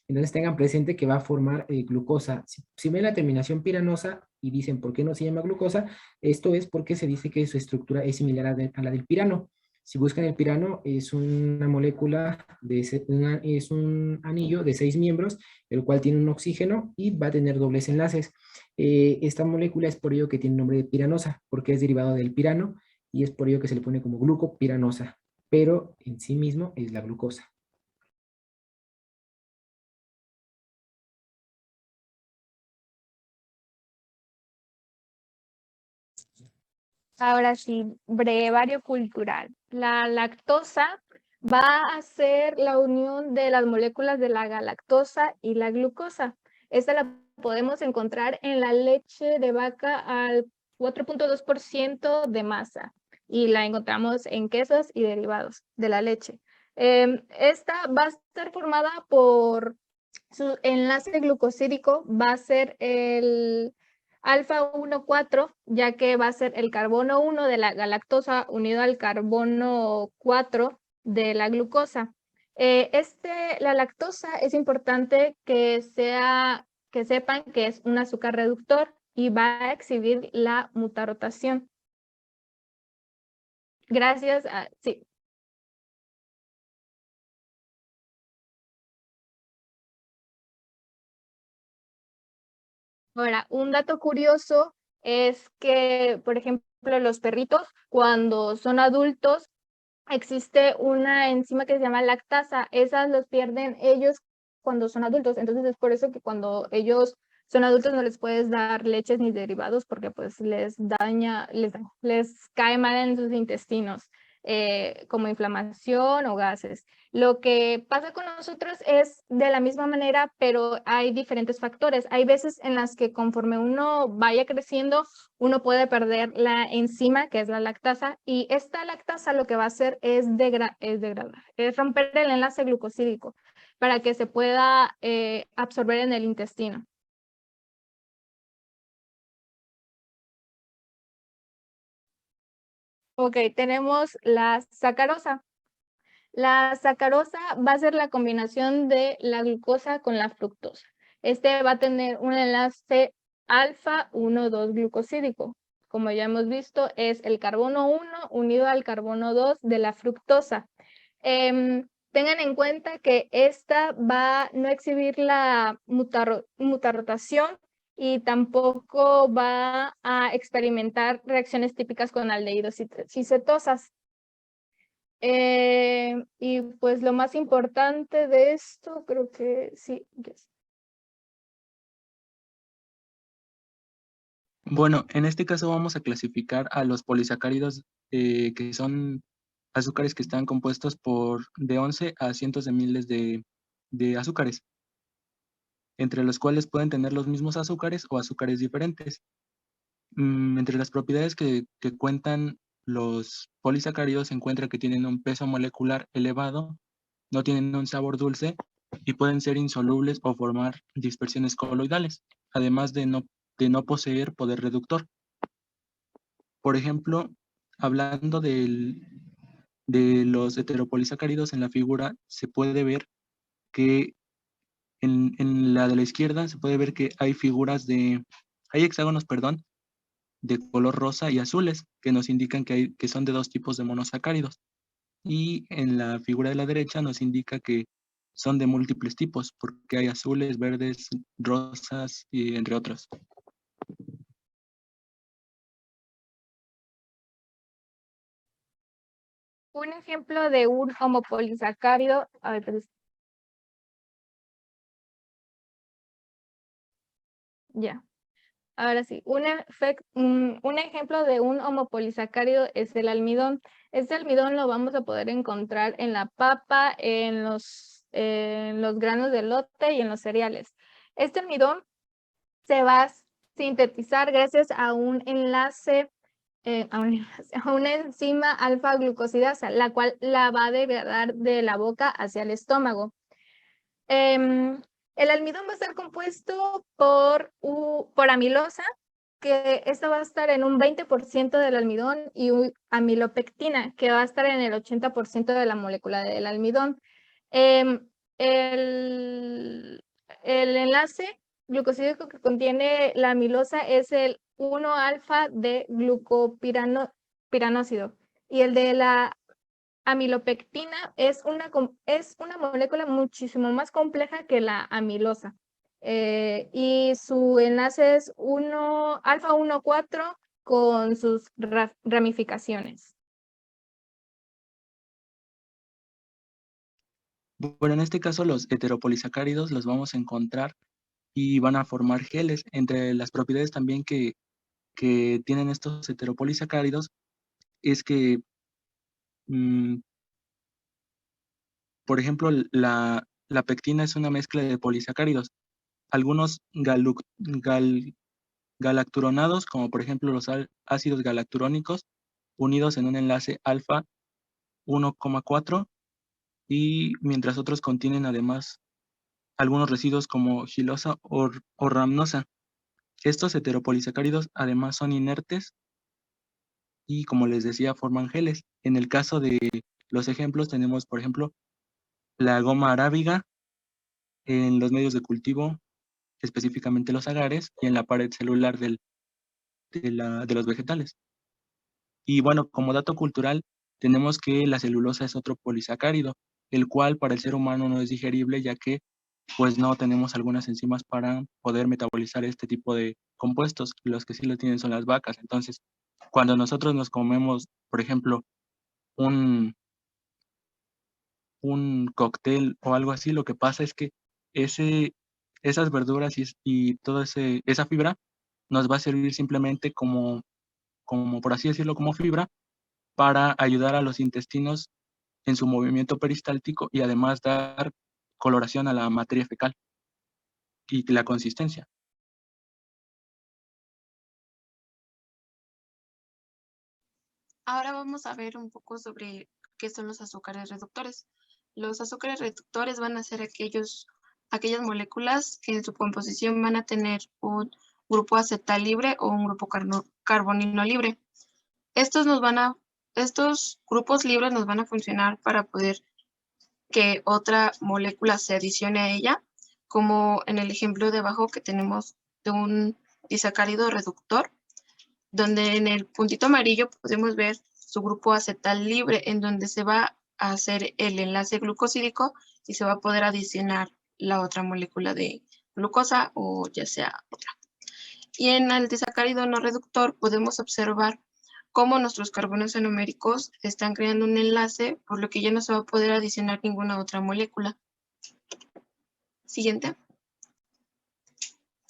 Entonces tengan presente que va a formar glucosa. Si ven la terminación piranosa y dicen por qué no se llama glucosa, esto es porque se dice que su estructura es similar a la del pirano. Si buscan el pirano, es una molécula, es un anillo de 6 miembros, el cual tiene un oxígeno y va a tener dobles enlaces. Esta molécula es por ello que tiene nombre de piranosa, porque es derivado del pirano, y es por ello que se le pone como glucopiranosa, pero en sí mismo es la glucosa. Ahora sí, brevario cultural. La lactosa va a ser la unión de las moléculas de la galactosa y la glucosa. Esta la podemos encontrar en la leche de vaca al 4.2% de masa y la encontramos en quesos y derivados de la leche. Esta va a estar formada por su enlace glucosídico, va a ser el alfa 1,4, ya que va a ser el carbono 1 de la galactosa unido al carbono 4 de la glucosa. La lactosa es importante que sepan que es un azúcar reductor y va a exhibir la mutarotación. Gracias a, sí. Ahora, un dato curioso es que, por ejemplo, los perritos, cuando son adultos, existe una enzima que se llama lactasa. Esas los pierden ellos cuando son adultos. Entonces es por eso que cuando ellos son adultos no les puedes dar leches ni derivados porque pues les cae mal en sus intestinos, como inflamación o gases. Lo que pasa con nosotros es de la misma manera, pero hay diferentes factores. Hay veces en las que conforme uno vaya creciendo, uno puede perder la enzima, que es la lactasa, y esta lactasa lo que va a hacer es romper el enlace glucosídico para que se pueda absorber en el intestino. Ok, tenemos la sacarosa. La sacarosa va a ser la combinación de la glucosa con la fructosa. Este va a tener un enlace alfa 1,2 glucosídico. Como ya hemos visto, es el carbono 1 unido al carbono 2 de la fructosa. Tengan en cuenta que esta va a no exhibir la mutarrotación y tampoco va a experimentar reacciones típicas con aldehídos y cetosas. Y pues lo más importante de esto, creo que sí. Bueno, en este caso vamos a clasificar a los polisacáridos que son azúcares que están compuestos por de 11 a cientos de miles de azúcares, entre los cuales pueden tener los mismos azúcares o azúcares diferentes. Entre las propiedades que cuentan los polisacáridos se encuentra que tienen un peso molecular elevado, no tienen un sabor dulce y pueden ser insolubles o formar dispersiones coloidales, además de no poseer poder reductor. Por ejemplo, hablando de los heteropolisacáridos en la figura, se puede ver que En la de la izquierda se puede ver que hay hay hexágonos, perdón, de color rosa y azules, que nos indican que son de dos tipos de monosacáridos. Y en la figura de la derecha nos indica que son de múltiples tipos, porque hay azules, verdes, rosas y entre otros. Un ejemplo de un homopolisacárido, a ver, ya. Ahora sí, un ejemplo de un homopolisacárido es el almidón. Este almidón lo vamos a poder encontrar en la papa, en los granos de elote y en los cereales. Este almidón se va a sintetizar gracias a un enlace, a una enzima alfa-glucosidasa, la cual la va a degradar de la boca hacia el estómago. El almidón va a estar compuesto por amilosa, que esta va a estar en un 20% del almidón, y amilopectina, que va a estar en el 80% de la molécula del almidón. El enlace glucosídico que contiene la amilosa es el 1-alfa de glucopiranósido, y el de la amilopectina es una molécula muchísimo más compleja que la amilosa. Y su enlace es alfa 1,4 con sus ramificaciones. Bueno, en este caso los heteropolisacáridos los vamos a encontrar y van a formar geles. Entre las propiedades también que tienen estos heteropolisacáridos es que, por ejemplo, la pectina es una mezcla de polisacáridos. Algunos galacturonados, como por ejemplo los ácidos galacturónicos, unidos en un enlace alfa 1,4, y mientras otros contienen además algunos residuos como gilosa o ramnosa. Estos heteropolisacáridos además son inertes y, como les decía, forman geles. En el caso de los ejemplos tenemos, por ejemplo, la goma arábiga en los medios de cultivo, específicamente los agares, y en la pared celular de los vegetales. Y bueno, como dato cultural, tenemos que la celulosa es otro polisacárido, el cual para el ser humano no es digerible, ya que pues no tenemos algunas enzimas para poder metabolizar este tipo de compuestos. Los que sí lo tienen son las vacas. Entonces, cuando nosotros nos comemos, por ejemplo, un cóctel o algo así, lo que pasa es que esas verduras y toda esa fibra nos va a servir simplemente como, por así decirlo, como fibra para ayudar a los intestinos en su movimiento peristáltico y además dar coloración a la materia fecal y la consistencia. Ahora vamos a ver un poco sobre qué son los azúcares reductores. Los azúcares reductores van a ser aquellas moléculas que en su composición van a tener un grupo acetal libre o un grupo carbonilo libre. Estos grupos libres nos van a funcionar para poder que otra molécula se adicione a ella, como en el ejemplo de abajo que tenemos de un disacárido reductor, donde en el puntito amarillo podemos ver su grupo acetal libre, en donde se va a hacer el enlace glucosídico y se va a poder adicionar la otra molécula de glucosa o ya sea otra. Y en el disacárido no reductor podemos observar cómo nuestros carbonos anoméricos están creando un enlace, por lo que ya no se va a poder adicionar ninguna otra molécula. Siguiente.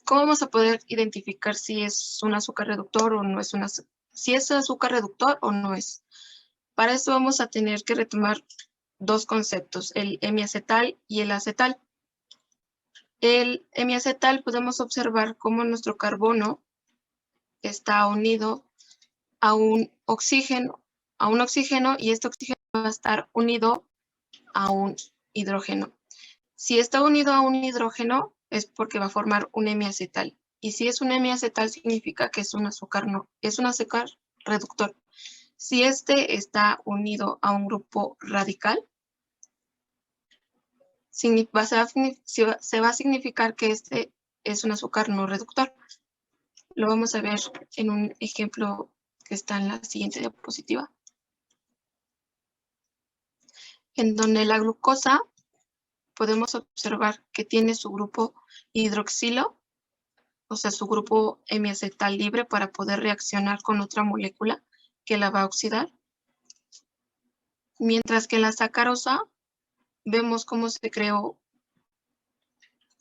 ¿Cómo vamos a poder identificar si es un azúcar reductor o no es si es azúcar reductor o no es? Para eso vamos a tener que retomar dos conceptos, el hemiacetal y el acetal. El hemiacetal podemos observar cómo nuestro carbono está unido a un oxígeno, y este oxígeno va a estar unido a un hidrógeno. Si está unido a un hidrógeno es porque va a formar un hemiacetal. Y si es un hemiacetal significa que es un azúcar reductor. Si este está unido a un grupo radical, se va a significar que este es un azúcar no reductor. Lo vamos a ver en un ejemplo que está en la siguiente diapositiva, en donde la glucosa podemos observar que tiene su grupo hidroxilo, o sea, su grupo hemiacetal libre para poder reaccionar con otra molécula que la va a oxidar. Mientras que en la sacarosa vemos cómo se creó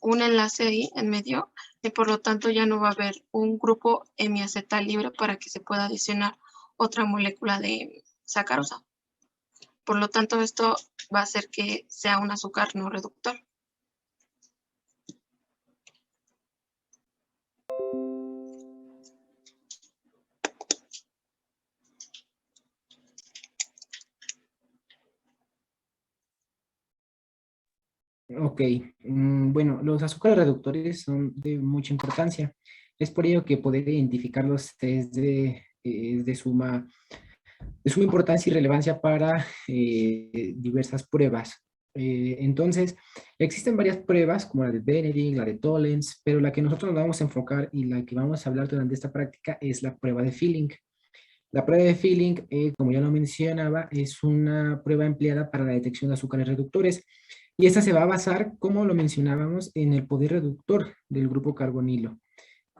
un enlace ahí en medio y por lo tanto ya no va a haber un grupo hemiacetal libre para que se pueda adicionar otra molécula de sacarosa. Por lo tanto, esto va a hacer que sea un azúcar no reductor. Ok, bueno, los azúcares reductores son de mucha importancia. Es por ello que poder identificarlos es de suma importancia y relevancia para diversas pruebas. Entonces, existen varias pruebas, como la de Benedict, la de Tollens, pero la que nosotros nos vamos a enfocar y la que vamos a hablar durante esta práctica es la prueba de Filling. La prueba de Filling, como ya lo mencionaba, es una prueba empleada para la detección de azúcares reductores. Y esta se va a basar, como lo mencionábamos, en el poder reductor del grupo carbonilo,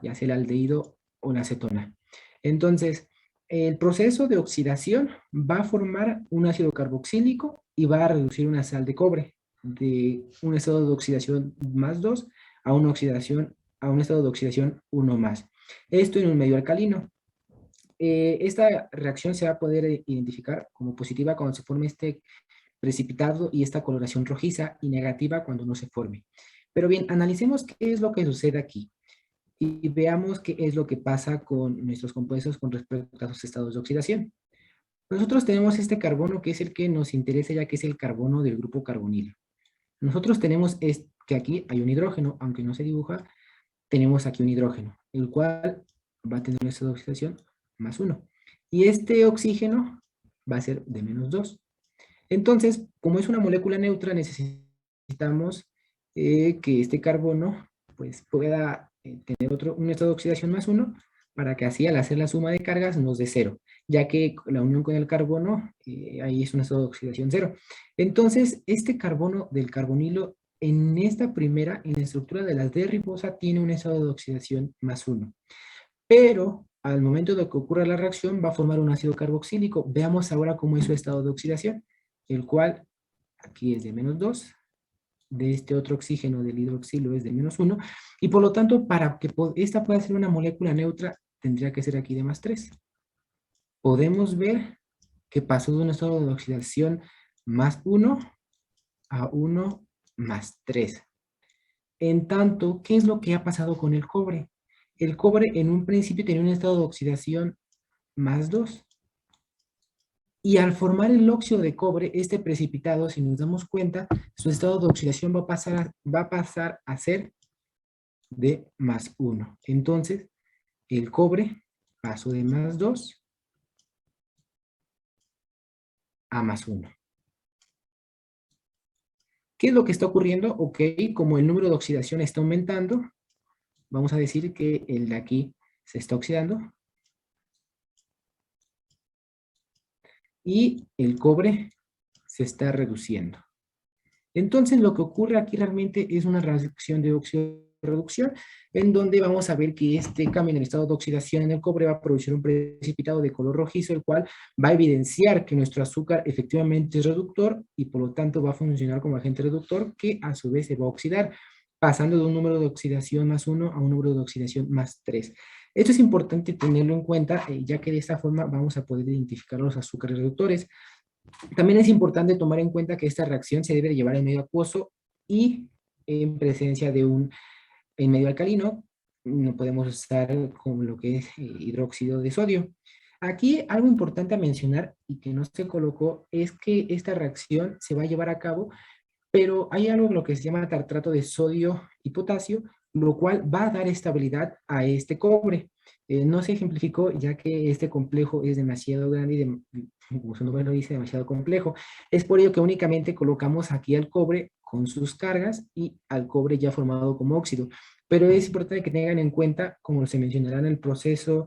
ya sea el aldehído o la acetona. Entonces, el proceso de oxidación va a formar un ácido carboxílico y va a reducir una sal de cobre de un estado de oxidación +2 a una oxidación, a un estado de oxidación 1 más. Esto en un medio alcalino. Esta reacción se va a poder identificar como positiva cuando se forme este precipitado y esta coloración rojiza y negativa cuando no se forme. Pero bien, analicemos qué es lo que sucede aquí y veamos qué es lo que pasa con nuestros compuestos con respecto a sus estados de oxidación. Nosotros tenemos este carbono que es el que nos interesa, ya que es el carbono del grupo carbonilo. Nosotros tenemos que aquí hay un hidrógeno, aunque no se dibuja, tenemos aquí un hidrógeno, el cual va a tener un estado de oxidación +1. Y este oxígeno va a ser de -2. Entonces, como es una molécula neutra, necesitamos que este carbono pues, pueda tener un estado de oxidación +1 para que así al hacer la suma de cargas nos dé 0, ya que la unión con el carbono, ahí es un estado de oxidación 0. Entonces, este carbono del carbonilo, en esta primera, en la estructura de la D-ribosa, tiene un estado de oxidación +1. Pero al momento de que ocurra la reacción va a formar un ácido carboxílico. Veamos ahora cómo es su estado de oxidación, el cual aquí es de -2, de este otro oxígeno del hidroxilo es de -1, y por lo tanto para que esta pueda ser una molécula neutra tendría que ser aquí de +3. Podemos ver que pasó de un estado de oxidación +1 a 1 +3. En tanto, ¿qué es lo que ha pasado con el cobre? El cobre en un principio tenía un estado de oxidación +2. Y al formar el óxido de cobre, este precipitado, si nos damos cuenta, su estado de oxidación va a pasar a ser de +1. Entonces, el cobre pasó de +2 a +1. ¿Qué es lo que está ocurriendo? Ok, como el número de oxidación está aumentando, vamos a decir que el de aquí se está oxidando. Y el cobre se está reduciendo. Entonces lo que ocurre aquí realmente es una reacción de óxido-reducción, en donde vamos a ver que este cambio en el estado de oxidación en el cobre va a producir un precipitado de color rojizo, el cual va a evidenciar que nuestro azúcar efectivamente es reductor y por lo tanto va a funcionar como agente reductor que a su vez se va a oxidar, pasando de un número de oxidación +1 a un número de oxidación +3. Esto es importante tenerlo en cuenta, ya que de esta forma vamos a poder identificar los azúcares reductores. También es importante tomar en cuenta que esta reacción se debe llevar en medio acuoso y en presencia de en medio alcalino. No podemos usar como lo que es hidróxido de sodio. Aquí algo importante a mencionar y que no se colocó es que esta reacción se va a llevar a cabo, pero hay algo lo que se llama tartrato de sodio y potasio, lo cual va a dar estabilidad a este cobre. No se ejemplificó ya que este complejo es demasiado grande y, como su nombre lo dice, demasiado complejo. Es por ello que únicamente colocamos aquí al cobre con sus cargas y al cobre ya formado como óxido. Pero es importante que tengan en cuenta, como se mencionará en el proceso,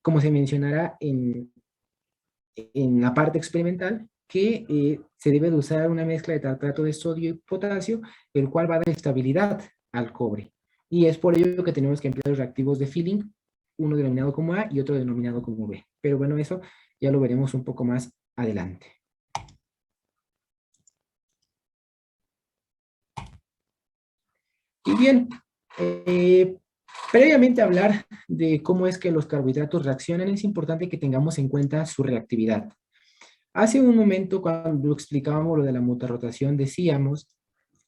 como se mencionará en la parte experimental, que se debe de usar una mezcla de tartrato de sodio y potasio, el cual va a dar estabilidad al cobre. Y es por ello que tenemos que emplear los reactivos de Filling, uno denominado como A y otro denominado como B. Pero bueno, eso ya lo veremos un poco más adelante. Y bien, previamente a hablar de cómo es que los carbohidratos reaccionan, es importante que tengamos en cuenta su reactividad. Hace un momento, cuando explicábamos lo de la mutarrotación, decíamos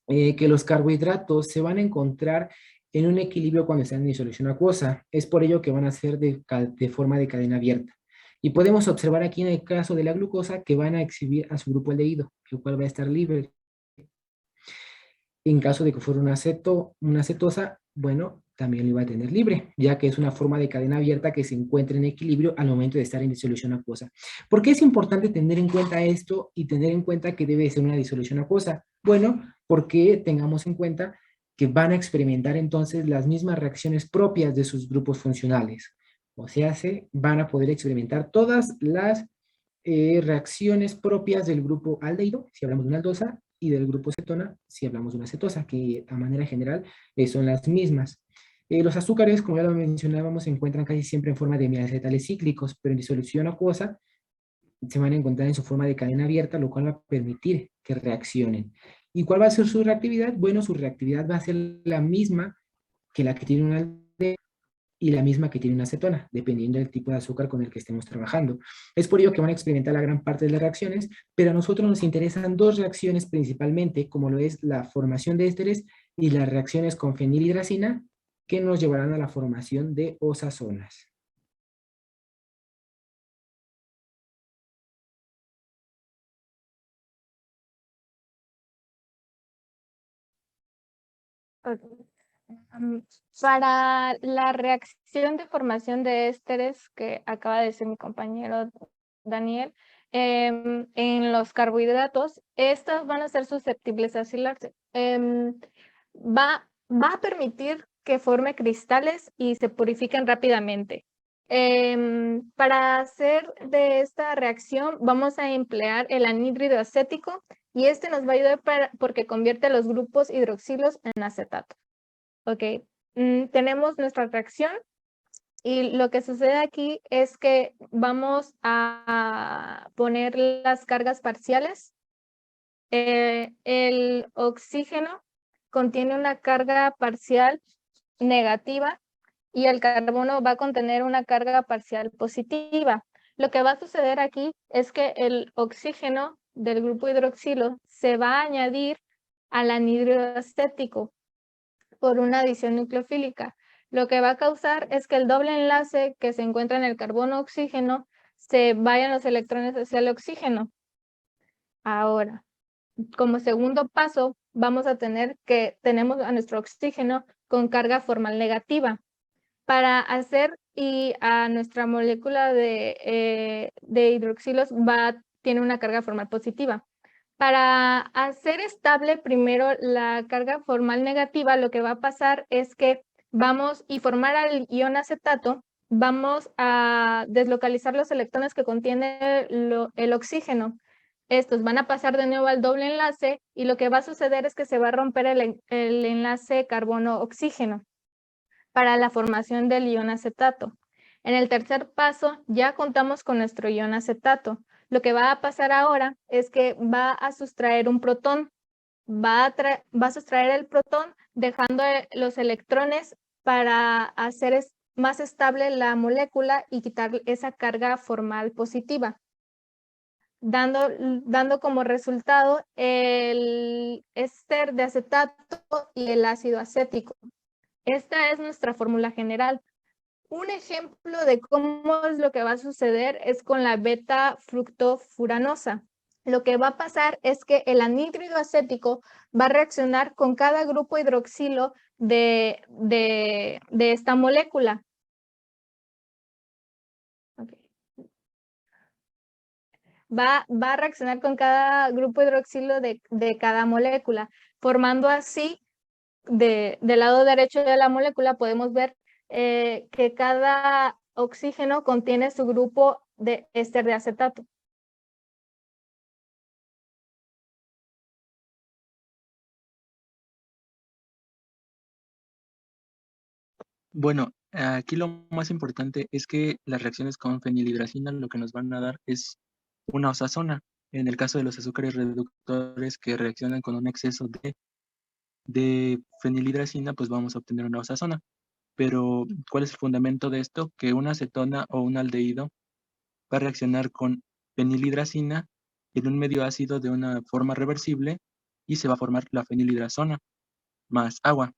que los carbohidratos se van a encontrar en un equilibrio cuando están en disolución acuosa. Es por ello que van a ser de forma de cadena abierta. Y podemos observar aquí en el caso de la glucosa que van a exhibir a su grupo aldehído, el cual va a estar libre. En caso de que fuera una cetosa, bueno, también lo iba a tener libre, ya que es una forma de cadena abierta que se encuentra en equilibrio al momento de estar en disolución acuosa. ¿Por qué es importante tener en cuenta esto y tener en cuenta que debe ser una disolución acuosa? Bueno, porque tengamos en cuenta que van a experimentar entonces las mismas reacciones propias de sus grupos funcionales. O sea, van a poder experimentar todas las reacciones propias del grupo aldehído, si hablamos de una aldosa, y del grupo cetona, si hablamos de una cetosa, que a manera general son las mismas. Los azúcares, como ya lo mencionábamos, se encuentran casi siempre en forma de miacetales cíclicos, pero en disolución acuosa se van a encontrar en su forma de cadena abierta, lo cual va a permitir que reaccionen. ¿Y cuál va a ser su reactividad? Bueno, su reactividad va a ser la misma que la que tiene una aldehído y la misma que tiene una acetona, dependiendo del tipo de azúcar con el que estemos trabajando. Es por ello que van a experimentar la gran parte de las reacciones, pero a nosotros nos interesan dos reacciones principalmente, como lo es la formación de ésteres y las reacciones con fenilhidracina, que nos llevarán a la formación de osazonas. Para la reacción de formación de ésteres que acaba de decir mi compañero Daniel, en los carbohidratos, estas van a ser susceptibles a aislarse. Va a permitir que forme cristales y se purifiquen rápidamente. Para hacer de esta reacción vamos a emplear el anhídrido acético y este nos va a ayudar porque convierte los grupos hidroxilos en acetato. Ok, tenemos nuestra reacción y lo que sucede aquí es que vamos a poner las cargas parciales. El oxígeno contiene una carga parcial negativa y el carbono va a contener una carga parcial positiva. Lo que va a suceder aquí es que el oxígeno del grupo hidroxilo se va a añadir al anhídrido acético por una adición nucleofílica. Lo que va a causar es que el doble enlace que se encuentra en el carbono-oxígeno se vayan los electrones hacia el oxígeno. Ahora, como segundo paso, vamos a tener que tenemos a nuestro oxígeno con carga formal negativa. Para hacer y a nuestra molécula de hidroxilos tiene una carga formal positiva. Para hacer estable primero la carga formal negativa, lo que va a pasar es que y formar al ion acetato, vamos a deslocalizar los electrones que contiene el oxígeno. Estos van a pasar de nuevo al doble enlace y lo que va a suceder es que se va a romper el enlace carbono-oxígeno para la formación del ion acetato. En el tercer paso ya contamos con nuestro ion acetato. Lo que va a pasar ahora es que va a sustraer un protón, va a sustraer el protón dejando los electrones para hacer más estable la molécula y quitar esa carga formal positiva, dando como resultado el éster de acetato y el ácido acético. Esta es nuestra fórmula general. Un ejemplo de cómo es lo que va a suceder es con la beta-fructofuranosa. Lo que va a pasar es que el anhídrido acético va a reaccionar con cada grupo hidroxilo de esta molécula. va a reaccionar con cada grupo hidroxilo de cada molécula, formando así, del lado derecho de la molécula podemos ver que cada oxígeno contiene su grupo de éster de acetato. Bueno, aquí lo más importante es que las reacciones con fenilhidracina lo que nos van a dar es una osazona. En el caso de los azúcares reductores que reaccionan con un exceso de fenilhidracina, pues vamos a obtener una osazona. Pero, ¿cuál es el fundamento de esto? Que una acetona o un aldehído va a reaccionar con fenilhidracina en un medio ácido de una forma reversible y se va a formar la fenilhidrazona más agua.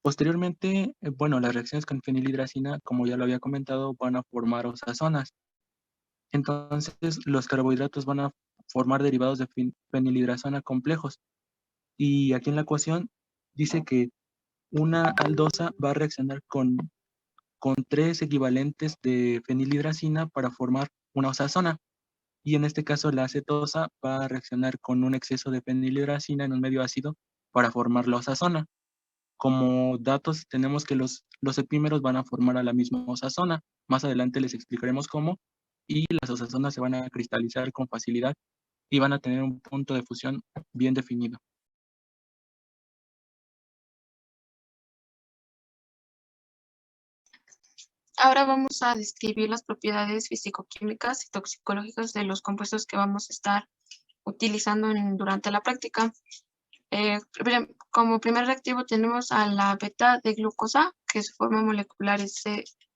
Posteriormente, bueno, las reacciones con fenilhidracina, como ya lo había comentado, van a formar osazonas. Entonces, los carbohidratos van a formar derivados de fenilhidrazona complejos. Y aquí en la ecuación dice que una aldosa va a reaccionar con 3 equivalentes de fenilhidracina para formar una osazona. Y en este caso, la acetosa va a reaccionar con un exceso de fenilhidracina en un medio ácido para formar la osazona. Como datos tenemos que los epímeros van a formar a la misma osazona. Más adelante les explicaremos cómo. Y las osazonas se van a cristalizar con facilidad y van a tener un punto de fusión bien definido. Ahora vamos a describir las propiedades físico-químicas y toxicológicas de los compuestos que vamos a estar utilizando durante la práctica. Como primer reactivo tenemos a la beta de glucosa, que su forma molecular es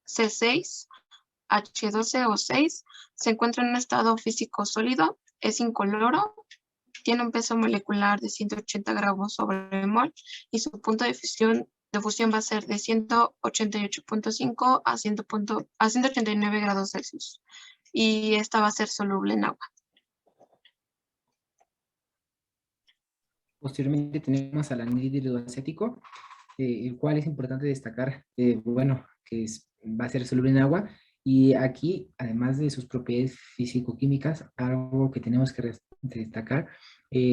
C6, H12O6, se encuentra en un estado físico sólido, es incoloro, tiene un peso molecular de 180 gramos sobre mol y su punto de fusión va a ser de 188.5 a 189 grados Celsius y esta va a ser soluble en agua. Posteriormente tenemos al anhídrido acético, el cual es importante destacar, bueno, que va a ser soluble en agua. Y aquí, además de sus propiedades físico-químicas, algo que tenemos que destacar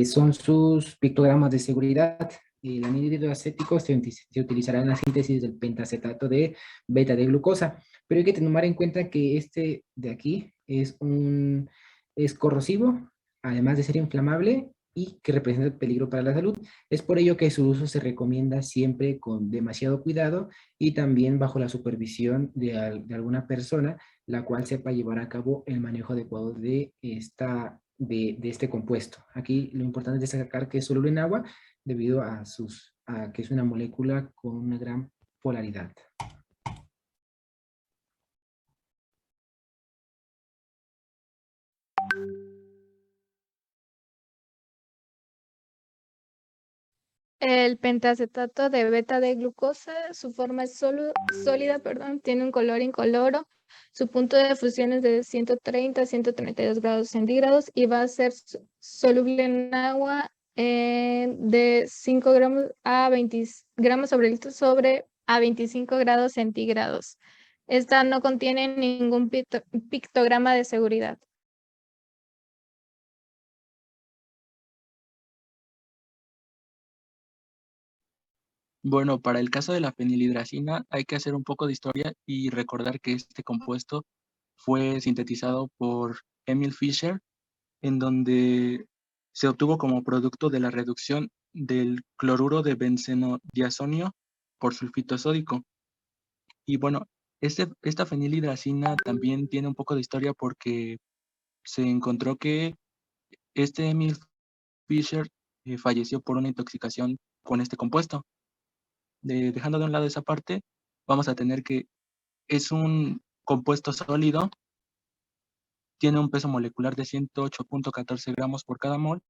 son sus pictogramas de seguridad. El anhídrido acético se utilizará en la síntesis del pentacetato de beta de glucosa, pero hay que tomar en cuenta que este de aquí es corrosivo, además de ser inflamable y que representa peligro para la salud. Es por ello que su uso se recomienda siempre con demasiado cuidado y también bajo la supervisión de alguna persona, la cual sepa llevar a cabo el manejo adecuado de este compuesto. Aquí lo importante es destacar que es soluble en agua debido a que es una molécula con una gran polaridad. El pentacetato de beta de glucosa, su forma es sólida, tiene un color incoloro. Su punto de fusión es de 130 a 132 grados centígrados y va a ser soluble en agua de 5 gramos a 20 gramos sobre litro a 25 grados centígrados. Esta no contiene ningún pictograma de seguridad. Bueno, para el caso de la fenilhidracina hay que hacer un poco de historia y recordar que este compuesto fue sintetizado por Emil Fischer, en donde se obtuvo como producto de la reducción del cloruro de benzenodiazonio por sulfito sódico. Y bueno, esta fenilhidracina también tiene un poco de historia porque se encontró que este Emil Fischer falleció por una intoxicación con este compuesto. Dejando de un lado esa parte, vamos a tener que es un compuesto sólido, tiene un peso molecular de 108.14 gramos por cada mol,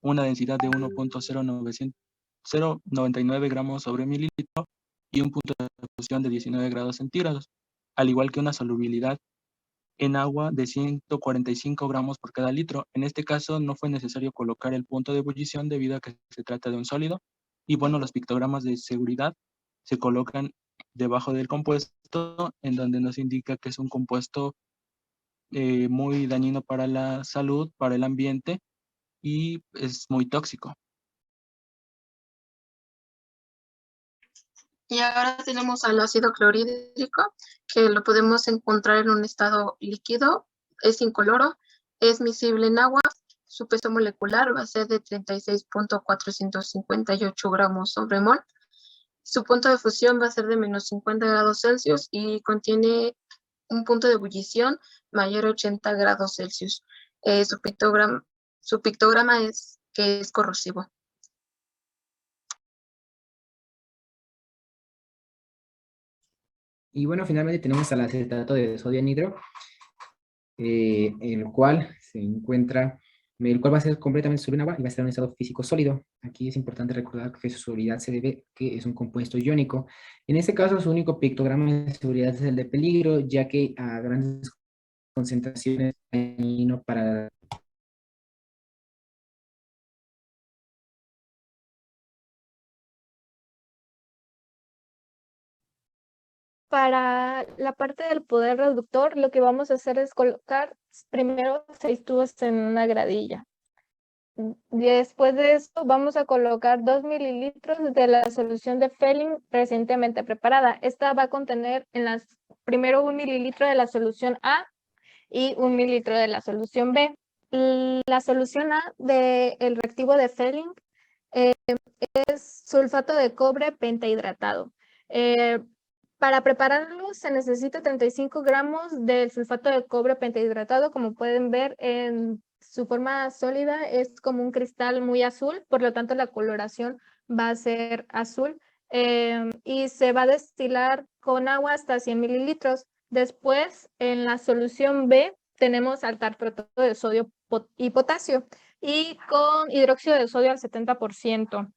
una densidad de 1.099 gramos sobre mililitro y un punto de fusión de 19 grados centígrados, al igual que una solubilidad en agua de 145 gramos por cada litro. En este caso no fue necesario colocar el punto de ebullición debido a que se trata de un sólido. Y bueno, los pictogramas de seguridad se colocan debajo del compuesto, en donde nos indica que es un compuesto muy dañino para la salud, para el ambiente, y es muy tóxico. Y ahora tenemos al ácido clorhídrico, que lo podemos encontrar en un estado líquido, es incoloro, es miscible en agua, su peso molecular va a ser de 36.458 gramos sobre mol. Su punto de fusión va a ser de menos 50 grados Celsius y contiene un punto de ebullición mayor a 80 grados Celsius. Su pictograma es que es corrosivo. Y bueno, finalmente tenemos al acetato de sodio anhidro, el cual va a ser completamente soluble en agua y va a estar en un estado físico sólido. Aquí es importante recordar que su solubilidad se debe que es un compuesto iónico. En este caso, su único pictograma de seguridad es el de peligro, ya que a grandes concentraciones es dañino para... Para la parte del poder reductor, lo que vamos a hacer es colocar primero 6 tubos en una gradilla. Después de esto, vamos a colocar 2 mililitros de la solución de Fehling recientemente preparada. Esta va a contener primero 1 mililitro de la solución A y 1 mililitro de la solución B. La solución A del reactivo de Fehling es sulfato de cobre pentahidratado. Para prepararlo se necesita 35 gramos del sulfato de cobre pentahidratado. Como pueden ver, en su forma sólida es como un cristal muy azul, por lo tanto la coloración va a ser azul, y se va a destilar con agua hasta 100 mililitros. Después, en la solución B, tenemos al tartrato de sodio y potasio, y con hidróxido de sodio al 70%.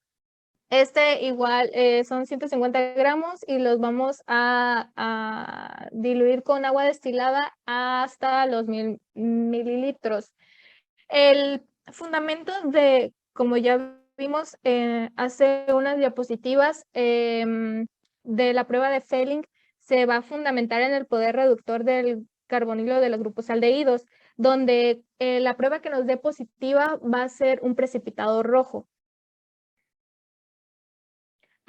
Este igual son 150 gramos y los vamos a diluir con agua destilada hasta los 1000 mililitros. El fundamento como ya vimos hace unas diapositivas de la prueba de Fehling, se va a fundamentar en el poder reductor del carbonilo de los grupos aldehídos, donde la prueba que nos dé positiva va a ser un precipitado rojo.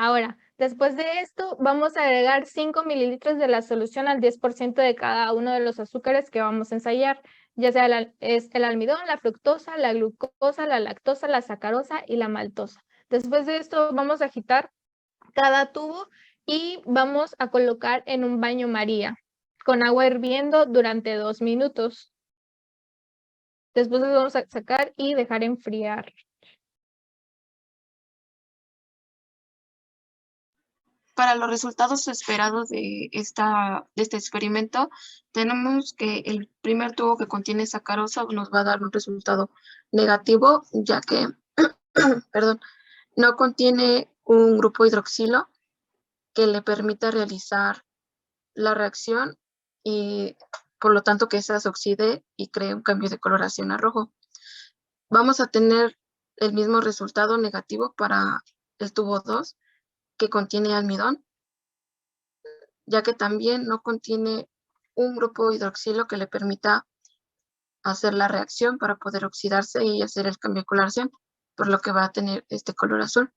Ahora, después de esto, vamos a agregar 5 mililitros de la solución al 10% de cada uno de los azúcares que vamos a ensayar, ya sea el almidón, la fructosa, la glucosa, la lactosa, la sacarosa y la maltosa. Después de esto, vamos a agitar cada tubo y vamos a colocar en un baño María con agua hirviendo durante 2 minutos. Después los vamos a sacar y dejar enfriar. Para los resultados esperados de este experimento, tenemos que el primer tubo que contiene sacarosa nos va a dar un resultado negativo, ya que perdón, no contiene un grupo hidroxilo que le permita realizar la reacción y por lo tanto que esa se oxide y cree un cambio de coloración a rojo. Vamos a tener el mismo resultado negativo para el tubo 2, que contiene almidón, ya que también no contiene un grupo hidroxilo que le permita hacer la reacción para poder oxidarse y hacer el cambio de coloración, por lo que va a tener este color azul.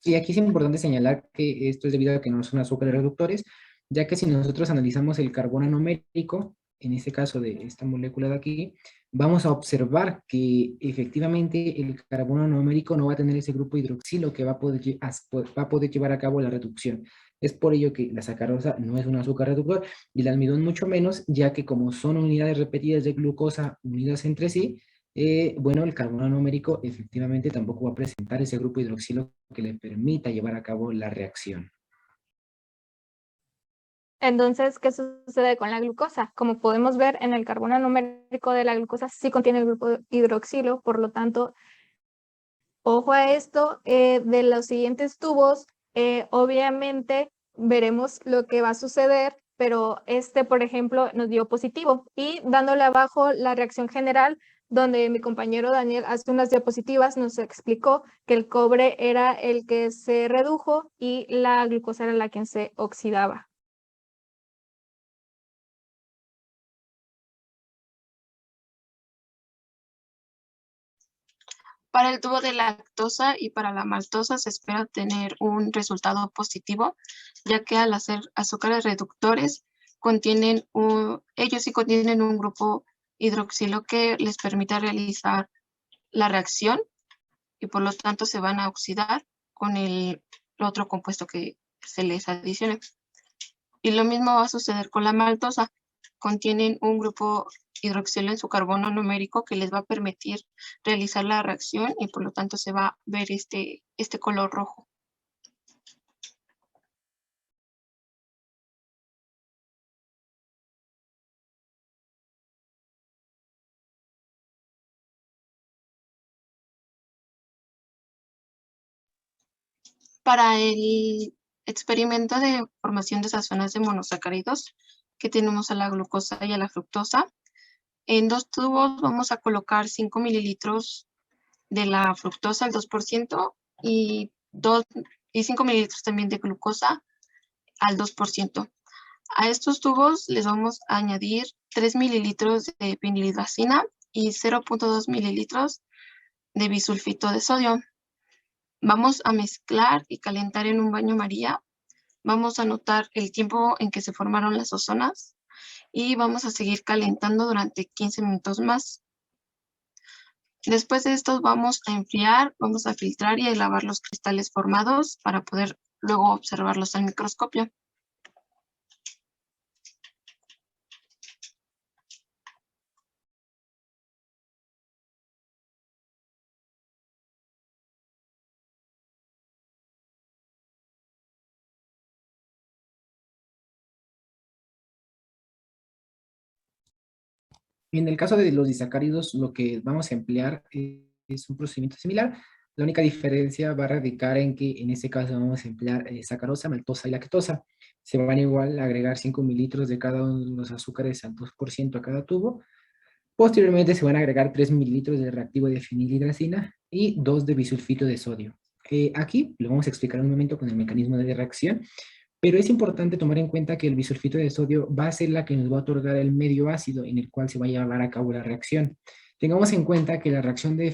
Y aquí es importante señalar que esto es debido a que no son azúcares reductores, ya que si nosotros analizamos el carbono anomérico, en este caso de esta molécula de aquí, vamos a observar que efectivamente el carbono anomérico no va a tener ese grupo hidroxilo que va a poder llevar a cabo la reducción. Es por ello que la sacarosa no es un azúcar reductor y el almidón mucho menos, ya que como son unidades repetidas de glucosa unidas entre sí, bueno, el carbono anomérico efectivamente tampoco va a presentar ese grupo hidroxilo que le permita llevar a cabo la reacción. Entonces, ¿qué sucede con la glucosa? Como podemos ver en el carbono anomérico de la glucosa, sí contiene el grupo hidroxilo, por lo tanto, ojo a esto. De los siguientes tubos, obviamente veremos lo que va a suceder, pero por ejemplo, nos dio positivo, y dándole abajo la reacción general, donde mi compañero Daniel hace unas diapositivas nos explicó que el cobre era el que se redujo y la glucosa era la que se oxidaba. Para el tubo de lactosa y para la maltosa se espera tener un resultado positivo, ya que al hacer azúcares reductores, ellos sí contienen un grupo hidroxilo que les permite realizar la reacción y por lo tanto se van a oxidar con el otro compuesto que se les adicione. Y lo mismo va a suceder con la maltosa. Contienen un grupo hidroxilo en su carbono numérico que les va a permitir realizar la reacción y por lo tanto se va a ver este color rojo. Para el experimento de formación de esas zonas de monosacáridos que tenemos a la glucosa y a la fructosa, en 2 tubos vamos a colocar 5 mililitros de la fructosa al 2% y 5 mililitros también de glucosa al 2%. A estos tubos les vamos a añadir 3 mililitros de vinilidracina y 0.2 mililitros de bisulfito de sodio. Vamos a mezclar y calentar en un baño María. Vamos a anotar el tiempo en que se formaron las ozonas y vamos a seguir calentando durante 15 minutos más. Después de esto vamos a enfriar, vamos a filtrar y a lavar los cristales formados para poder luego observarlos al microscopio. En el caso de los disacáridos, lo que vamos a emplear es un procedimiento similar. La única diferencia va a radicar en que en este caso vamos a emplear sacarosa, maltosa y lactosa. Se van igual a agregar 5 mililitros de cada uno de los azúcares al 2% a cada tubo. Posteriormente se van a agregar 3 mililitros de reactivo de fenilhidracina y 2 de bisulfito de sodio. Aquí lo vamos a explicar un momento con el mecanismo de reacción. Pero es importante tomar en cuenta que el bisulfito de sodio va a ser la que nos va a otorgar el medio ácido en el cual se va a llevar a cabo la reacción. Tengamos en cuenta que la reacción de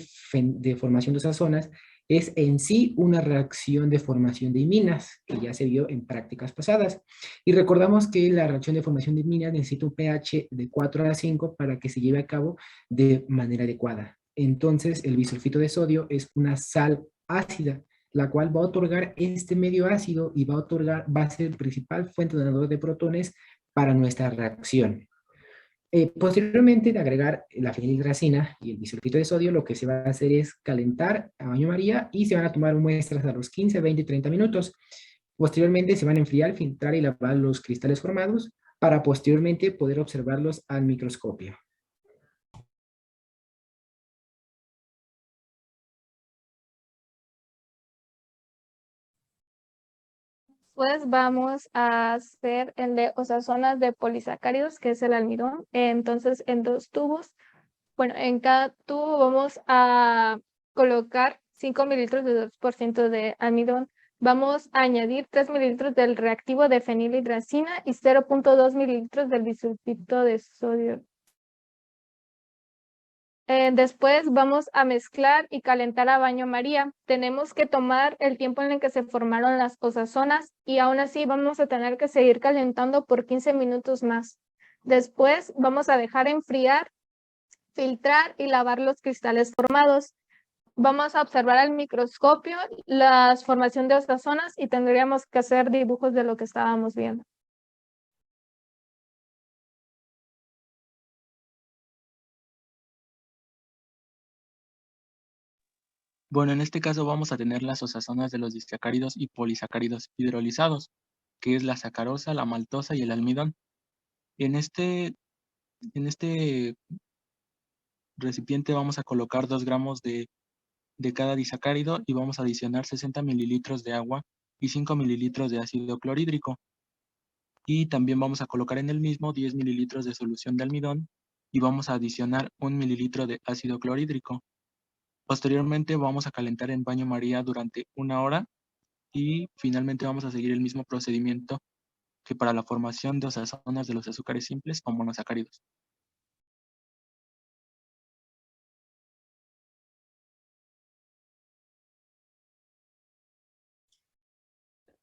formación de esas zonas es en sí una reacción de formación de iminas, que ya se vio en prácticas pasadas. Y recordamos que la reacción de formación de iminas necesita un pH de 4 a 5 para que se lleve a cabo de manera adecuada. Entonces, el bisulfito de sodio es una sal ácida, la cual va a otorgar este medio ácido y va a ser el principal fuente donador de protones para nuestra reacción. Posteriormente de agregar la fenilhidracina y el bisulfito de sodio, lo que se va a hacer es calentar a baño María y se van a tomar muestras a los 15, 20 y 30 minutos. Posteriormente se van a enfriar, filtrar y lavar los cristales formados para posteriormente poder observarlos al microscopio. Pues vamos a hacer el de zonas de polisacáridos, que es el almidón. Entonces, en 2 tubos, bueno, en cada tubo vamos a colocar 5 mililitros de 2% de almidón. Vamos a añadir 3 mililitros del reactivo de fenilhidracina y 0.2 mililitros del bisulfito de sodio. Después vamos a mezclar y calentar a baño María. Tenemos que tomar el tiempo en el que se formaron las osazonas y aún así vamos a tener que seguir calentando por 15 minutos más. Después vamos a dejar enfriar, filtrar y lavar los cristales formados. Vamos a observar al microscopio la formación de osazonas y tendríamos que hacer dibujos de lo que estábamos viendo. Bueno, en este caso vamos a tener las osazonas de los disacáridos y polisacáridos hidrolizados, que es la sacarosa, la maltosa y el almidón. En este recipiente vamos a colocar 2 gramos de cada disacárido y vamos a adicionar 60 mililitros de agua y 5 mililitros de ácido clorhídrico. Y también vamos a colocar en el mismo 10 mililitros de solución de almidón y vamos a adicionar 1 mililitro de ácido clorhídrico. Posteriormente vamos a calentar en baño María durante 1 hora y finalmente vamos a seguir el mismo procedimiento que para la formación de osazonas de los azúcares simples o monosacáridos.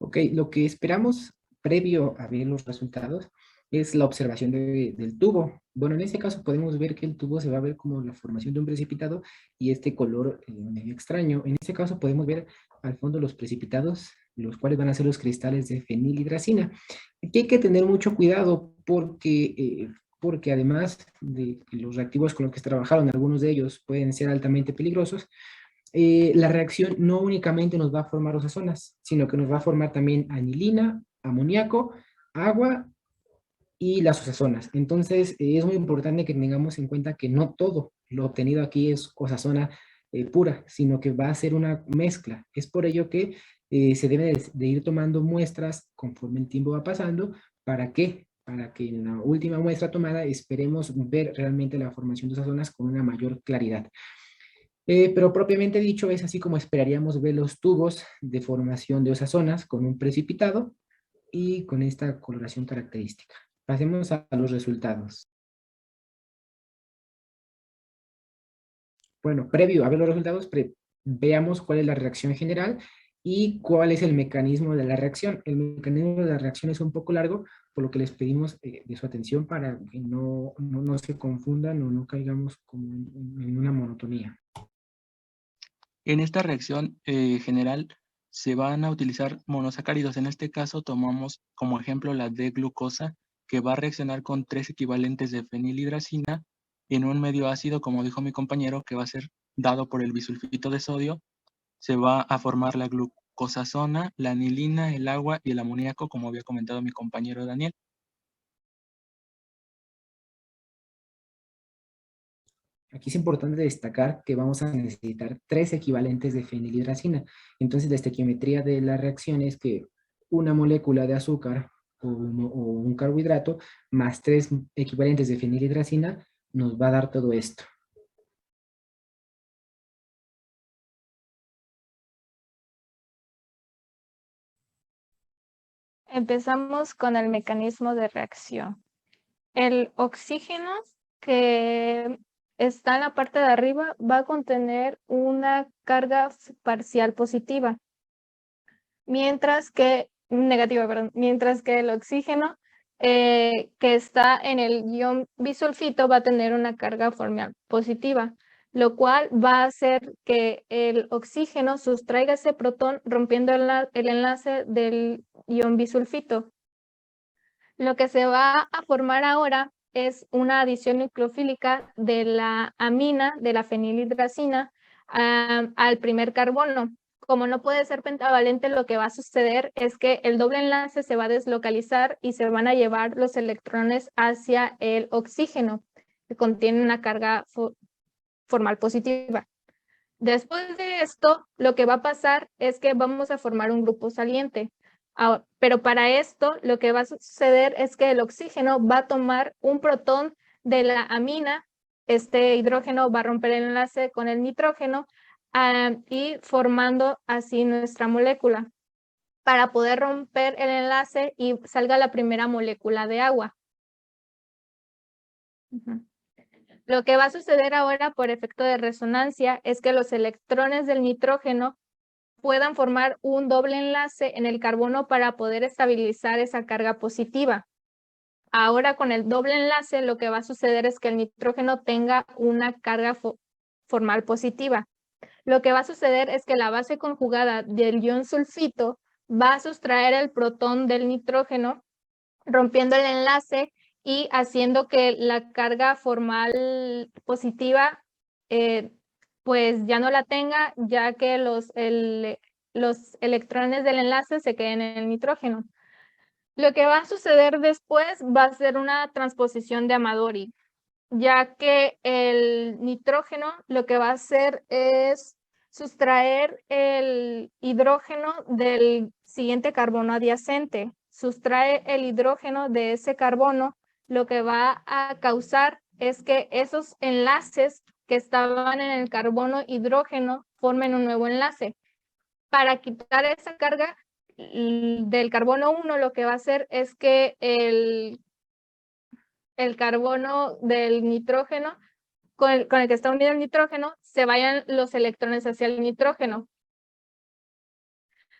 Ok, lo que esperamos previo a ver los resultados es la observación del tubo. Bueno, en este caso podemos ver que el tubo se va a ver como la formación de un precipitado y este color medio extraño. En este caso podemos ver al fondo los precipitados, los cuales van a ser los cristales de fenilhidracina. Aquí hay que tener mucho cuidado porque además de que los reactivos con los que se trabajaron, algunos de ellos pueden ser altamente peligrosos, la reacción no únicamente nos va a formar osazonas, sino que nos va a formar también anilina, amoníaco, agua y las osazonas. Entonces, es muy importante que tengamos en cuenta que no todo lo obtenido aquí es osazona pura, sino que va a ser una mezcla. Es por ello que se debe de ir tomando muestras conforme el tiempo va pasando. ¿Para qué? Para que en la última muestra tomada esperemos ver realmente la formación de osazonas con una mayor claridad. Pero propiamente dicho es así como esperaríamos ver los tubos de formación de osazonas con un precipitado y con esta coloración característica. Pasemos a los resultados. Bueno, previo a ver los resultados, veamos cuál es la reacción general y cuál es el mecanismo de la reacción. El mecanismo de la reacción es un poco largo, por lo que les pedimos de su atención para que no se confundan o no caigamos como en una monotonía. En esta reacción general se van a utilizar monosacáridos. En este caso tomamos como ejemplo la D-glucosa, que va a reaccionar con 3 equivalentes de fenilhidracina en un medio ácido, como dijo mi compañero, que va a ser dado por el bisulfito de sodio. Se va a formar la glucosazona, la anilina, el agua y el amoníaco, como había comentado mi compañero Daniel. Aquí es importante destacar que vamos a necesitar 3 equivalentes de fenilhidracina. Entonces, la estequiometría de la reacción es que una molécula de azúcar o un carbohidrato más 3 equivalentes de fenilhidracina nos va a dar todo esto. Empezamos con el mecanismo de reacción. El oxígeno que está en la parte de arriba va a contener una carga parcial positiva, mientras que el oxígeno que está en el ion bisulfito va a tener una carga formal positiva, lo cual va a hacer que el oxígeno sustraiga ese protón rompiendo el enlace del ion bisulfito. Lo que se va a formar ahora es una adición nucleofílica de la amina, de la fenilhidracina, al primer carbono. Como no puede ser pentavalente, lo que va a suceder es que el doble enlace se va a deslocalizar y se van a llevar los electrones hacia el oxígeno, que contiene una carga formal positiva. Después de esto, lo que va a pasar es que vamos a formar un grupo saliente. Pero para esto, lo que va a suceder es que el oxígeno va a tomar un protón de la amina, este hidrógeno va a romper el enlace con el nitrógeno y formando así nuestra molécula para poder romper el enlace y salga la primera molécula de agua. Lo que va a suceder ahora por efecto de resonancia es que los electrones del nitrógeno puedan formar un doble enlace en el carbono para poder estabilizar esa carga positiva. Ahora con el doble enlace lo que va a suceder es que el nitrógeno tenga una carga formal positiva. Lo que va a suceder es que la base conjugada del ion sulfito va a sustraer el protón del nitrógeno, rompiendo el enlace y haciendo que la carga formal positiva pues ya no la tenga, ya que los electrones del enlace se queden en el nitrógeno. Lo que va a suceder después va a ser una transposición de Amadori, ya que el nitrógeno lo que va a hacer es sustraer el hidrógeno del siguiente carbono adyacente. Sustrae el hidrógeno de ese carbono, lo que va a causar es que esos enlaces que estaban en el carbono hidrógeno formen un nuevo enlace. Para quitar esa carga del carbono 1, lo que va a hacer es que el carbono del nitrógeno, con el que está unido el nitrógeno, se vayan los electrones hacia el nitrógeno,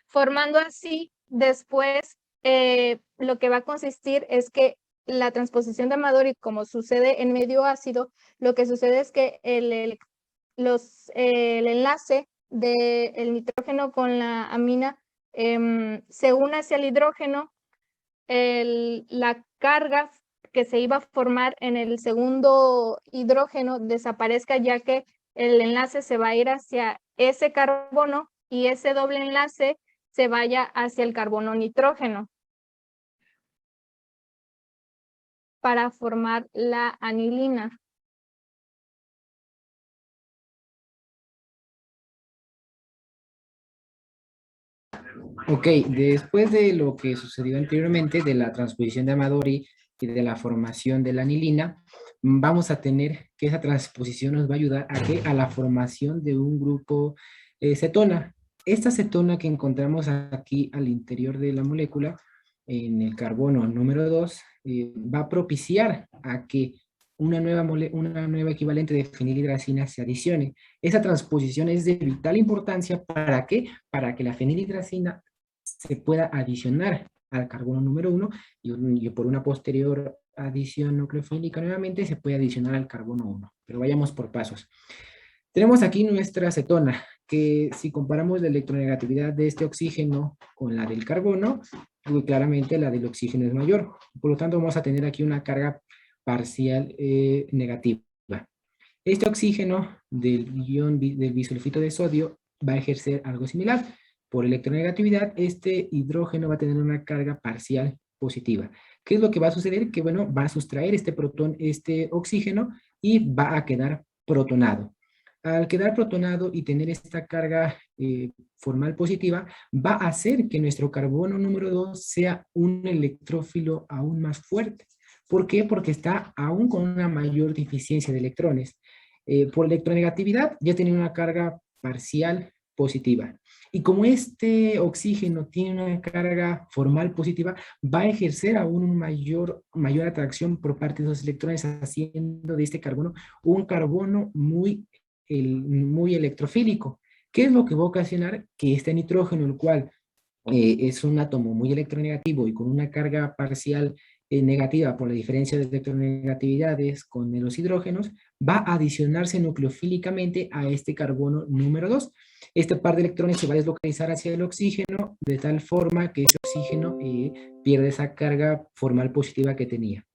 formando así después lo que va a consistir es que la transposición de Amadori, como sucede en medio ácido, lo que sucede es que el enlace del nitrógeno con la amina se une hacia el hidrógeno, la carga que se iba a formar en el segundo hidrógeno desaparezca, ya que el enlace se va a ir hacia ese carbono y ese doble enlace se vaya hacia el carbono nitrógeno para formar la anilina. Ok, después de lo que sucedió anteriormente, de la transposición de Amadori y de la formación de la anilina, vamos a tener que esa transposición nos va a ayudar a, ¿qué? A la formación de un grupo cetona. Esta cetona que encontramos aquí al interior de la molécula, en el carbono número 2, va a propiciar a que una nueva equivalente de fenilhidracina se adicione. Esa transposición es de vital importancia. ¿Para qué? Para que la fenilhidracina se pueda adicionar al carbono número 1 y por una posterior adición nucleofílica nuevamente se puede adicionar al carbono 1. Pero vayamos por pasos. Tenemos aquí nuestra cetona, que si comparamos la electronegatividad de este oxígeno con la del carbono, pues claramente la del oxígeno es mayor. Por lo tanto, vamos a tener aquí una carga parcial negativa. Este oxígeno del bisulfito de sodio va a ejercer algo similar. Por electronegatividad, este hidrógeno va a tener una carga parcial positiva. ¿Qué es lo que va a suceder? Que, bueno, va a sustraer este protón, este oxígeno, y va a quedar protonado. Al quedar protonado y tener esta carga formal positiva, va a hacer que nuestro carbono número 2 sea un electrófilo aún más fuerte. ¿Por qué? Porque está aún con una mayor deficiencia de electrones. Por electronegatividad ya tiene una carga parcial positiva. Y como este oxígeno tiene una carga formal positiva, va a ejercer aún una mayor atracción por parte de los electrones, haciendo de este carbono un carbono muy electrofílico. ¿Qué es lo que va a ocasionar? Que este nitrógeno, el cual es un átomo muy electronegativo y con una carga parcial negativa por la diferencia de electronegatividades con los hidrógenos, va a adicionarse nucleofílicamente a este carbono número 2. Este par de electrones se va a deslocalizar hacia el oxígeno de tal forma que ese oxígeno pierde esa carga formal positiva que tenía.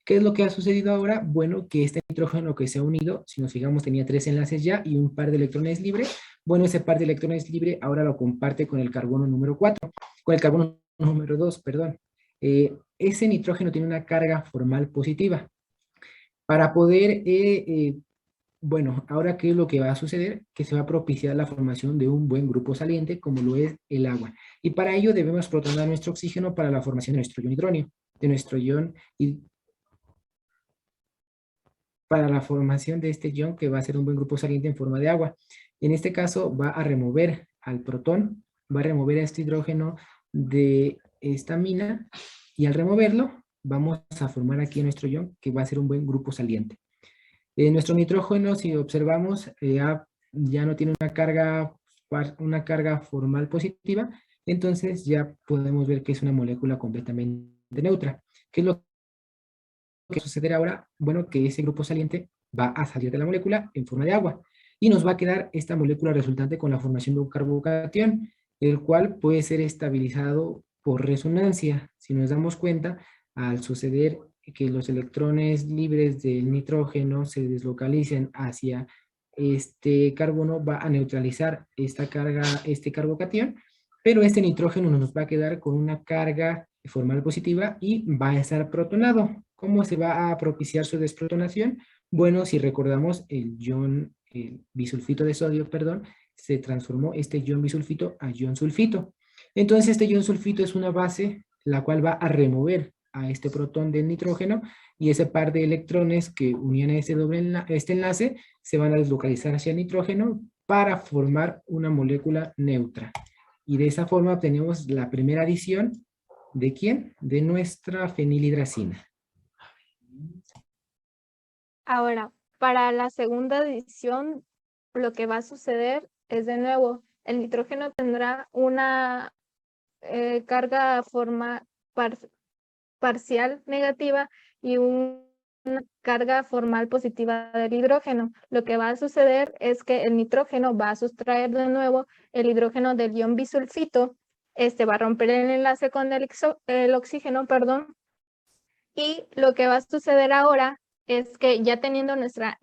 ¿Qué es lo que ha sucedido ahora? Bueno, que este nitrógeno que se ha unido, si nos fijamos, tenía 3 enlaces ya y un par de electrones libres. Bueno, ese par de electrones libre ahora lo comparte con el carbono número 4, con el carbono número 2, perdón. Ese nitrógeno tiene una carga formal positiva. Para poder, bueno, ahora ¿qué es lo que va a suceder? Que se va a propiciar la formación de un buen grupo saliente, como lo es el agua. Y para ello debemos protonar nuestro oxígeno para la formación de nuestro ion hidróneo, de nuestro ion para la formación de este ion, que va a ser un buen grupo saliente en forma de agua. En este caso va a remover al protón, va a remover a este hidrógeno de esta amina, y al removerlo vamos a formar aquí nuestro ion, que va a ser un buen grupo saliente. Nuestro nitrógeno, si observamos, ya no tiene una carga formal positiva, entonces ya podemos ver que es una molécula completamente neutra. ¿Qué es lo que sucederá ahora? Bueno, que ese grupo saliente va a salir de la molécula en forma de agua, y nos va a quedar esta molécula resultante con la formación de un carbocatión, el cual puede ser estabilizado por resonancia. Si nos damos cuenta, al suceder que los electrones libres del nitrógeno se deslocalicen hacia este carbono, va a neutralizar esta carga, este carbocatión, pero este nitrógeno nos va a quedar con una carga formal positiva y va a estar protonado. ¿Cómo se va a propiciar su desprotonación? Bueno, si recordamos, el bisulfito de sodio, perdón, se transformó este ion bisulfito a ion sulfito. Entonces este ion sulfito es una base la cual va a remover a este protón del nitrógeno, y ese par de electrones que unían a este enlace se van a deslocalizar hacia el nitrógeno para formar una molécula neutra. Y de esa forma obtenemos la primera adición, ¿de quién? De nuestra fenilhidracina. Ahora, para la segunda adición, lo que va a suceder es de nuevo, el nitrógeno tendrá una carga parcial negativa y una carga formal positiva del hidrógeno. Lo que va a suceder es que el nitrógeno va a sustraer de nuevo el hidrógeno del ion bisulfito, va a romper el enlace con el oxígeno, perdón, y lo que va a suceder ahora es que ya teniendo nuestra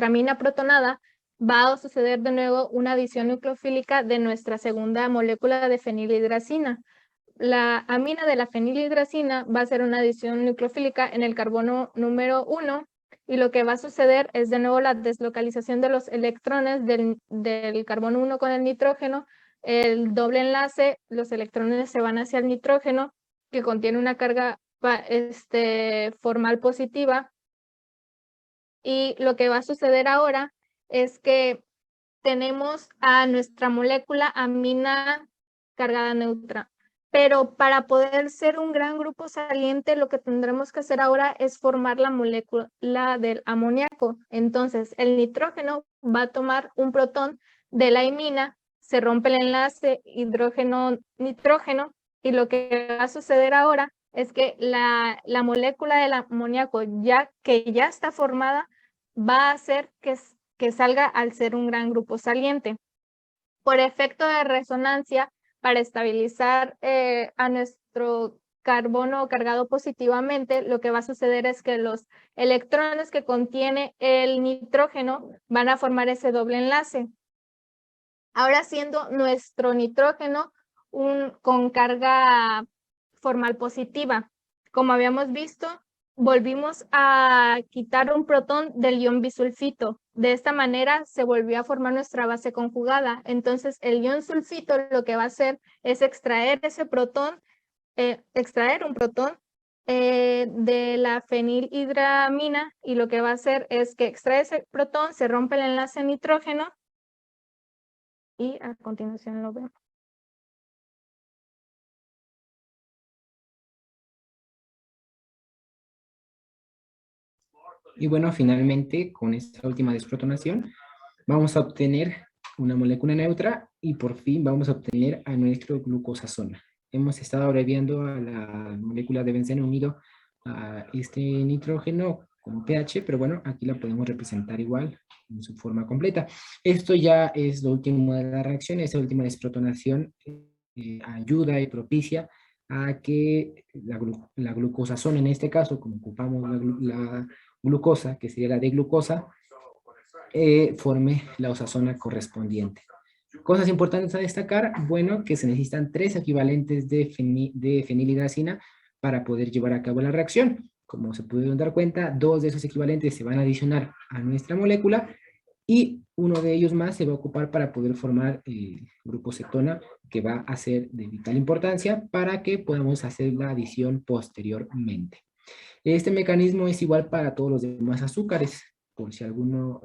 amina protonada, va a suceder de nuevo una adición nucleofílica de nuestra segunda molécula de fenilhidracina. La amina de la fenilhidracina va a ser una adición nucleofílica en el carbono número 1, y lo que va a suceder es de nuevo la deslocalización de los electrones del carbono 1 con el nitrógeno, el doble enlace, los electrones se van hacia el nitrógeno, que contiene una carga formal positiva, y lo que va a suceder ahora es que tenemos a nuestra molécula amina cargada neutra. Pero para poder ser un gran grupo saliente, lo que tendremos que hacer ahora es formar la molécula del amoníaco. Entonces, el nitrógeno va a tomar un protón de la imina, se rompe el enlace hidrógeno-nitrógeno, y lo que va a suceder ahora es que la molécula del amoníaco, que ya está formada, va a hacer que salga al ser un gran grupo saliente. Por efecto de resonancia, para estabilizar a nuestro carbono cargado positivamente, lo que va a suceder es que los electrones que contiene el nitrógeno van a formar ese doble enlace. Ahora siendo nuestro nitrógeno con carga formal positiva. Como habíamos visto, volvimos a quitar un protón del ion bisulfito. De esta manera se volvió a formar nuestra base conjugada. Entonces el ion sulfito lo que va a hacer es extraer ese protón, extraer un protón de la fenilhidramina, y lo que va a hacer es que extrae ese protón, se rompe el enlace nitrógeno, y a continuación lo vemos. Y bueno, finalmente, con esta última desprotonación, vamos a obtener una molécula neutra y por fin vamos a obtener a nuestro glucosazona. Hemos estado abreviando a la molécula de benceno unido a este nitrógeno como pH, pero bueno, aquí la podemos representar igual en su forma completa. Esto ya es lo último de la reacción. Esta última desprotonación ayuda y propicia a que la glucosazona, en este caso, como ocupamos la glucosa, que sería la D-glucosa, forme la osazona correspondiente. Cosas importantes a destacar, bueno, que se necesitan 3 equivalentes de fenilhidracina para poder llevar a cabo la reacción. Como se pudieron dar cuenta, 2 de esos equivalentes se van a adicionar a nuestra molécula y uno de ellos más se va a ocupar para poder formar el grupo cetona, que va a ser de vital importancia para que podamos hacer la adición posteriormente. Este mecanismo es igual para todos los demás azúcares, por si alguno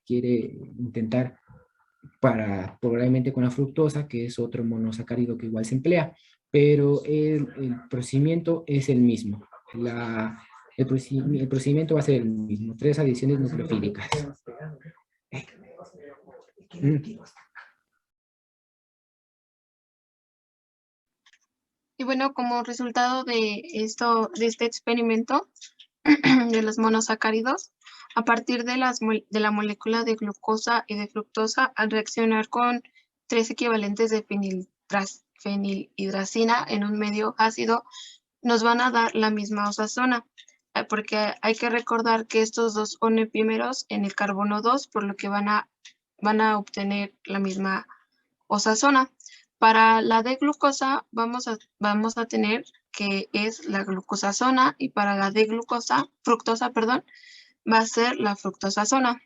quiere intentar probablemente con la fructosa, que es otro monosacárido que igual se emplea, pero el procedimiento es el mismo. El procedimiento va a ser el mismo, 3 adiciones nucleofílicas. Y bueno, como resultado de este experimento de los monosacáridos, a partir de la molécula de glucosa y de fructosa, al reaccionar con 3 equivalentes de fenilhidracina en un medio ácido, nos van a dar la misma osazona, porque hay que recordar que estos dos son epímeros en el carbono 2, por lo que van a obtener la misma osazona. Para la D-glucosa vamos a tener que es la glucosazona, y para la fructosa, perdón, va a ser la fructosazona.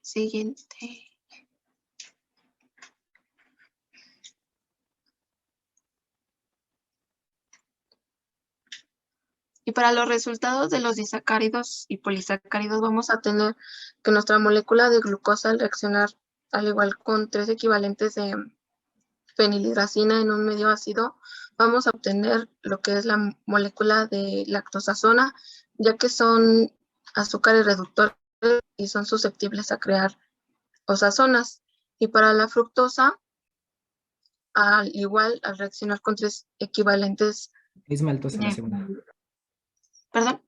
Siguiente. Y para los resultados de los disacáridos y polisacáridos vamos a tener que nuestra molécula de glucosa al reaccionar al igual con 3 equivalentes de fenilhidracina en un medio ácido, vamos a obtener lo que es la molécula de lactosazona, ya que son azúcares reductores y son susceptibles a crear osazonas. Y para la fructosa, al reaccionar con 3 equivalentes Es maltosa la de... segunda. Perdón.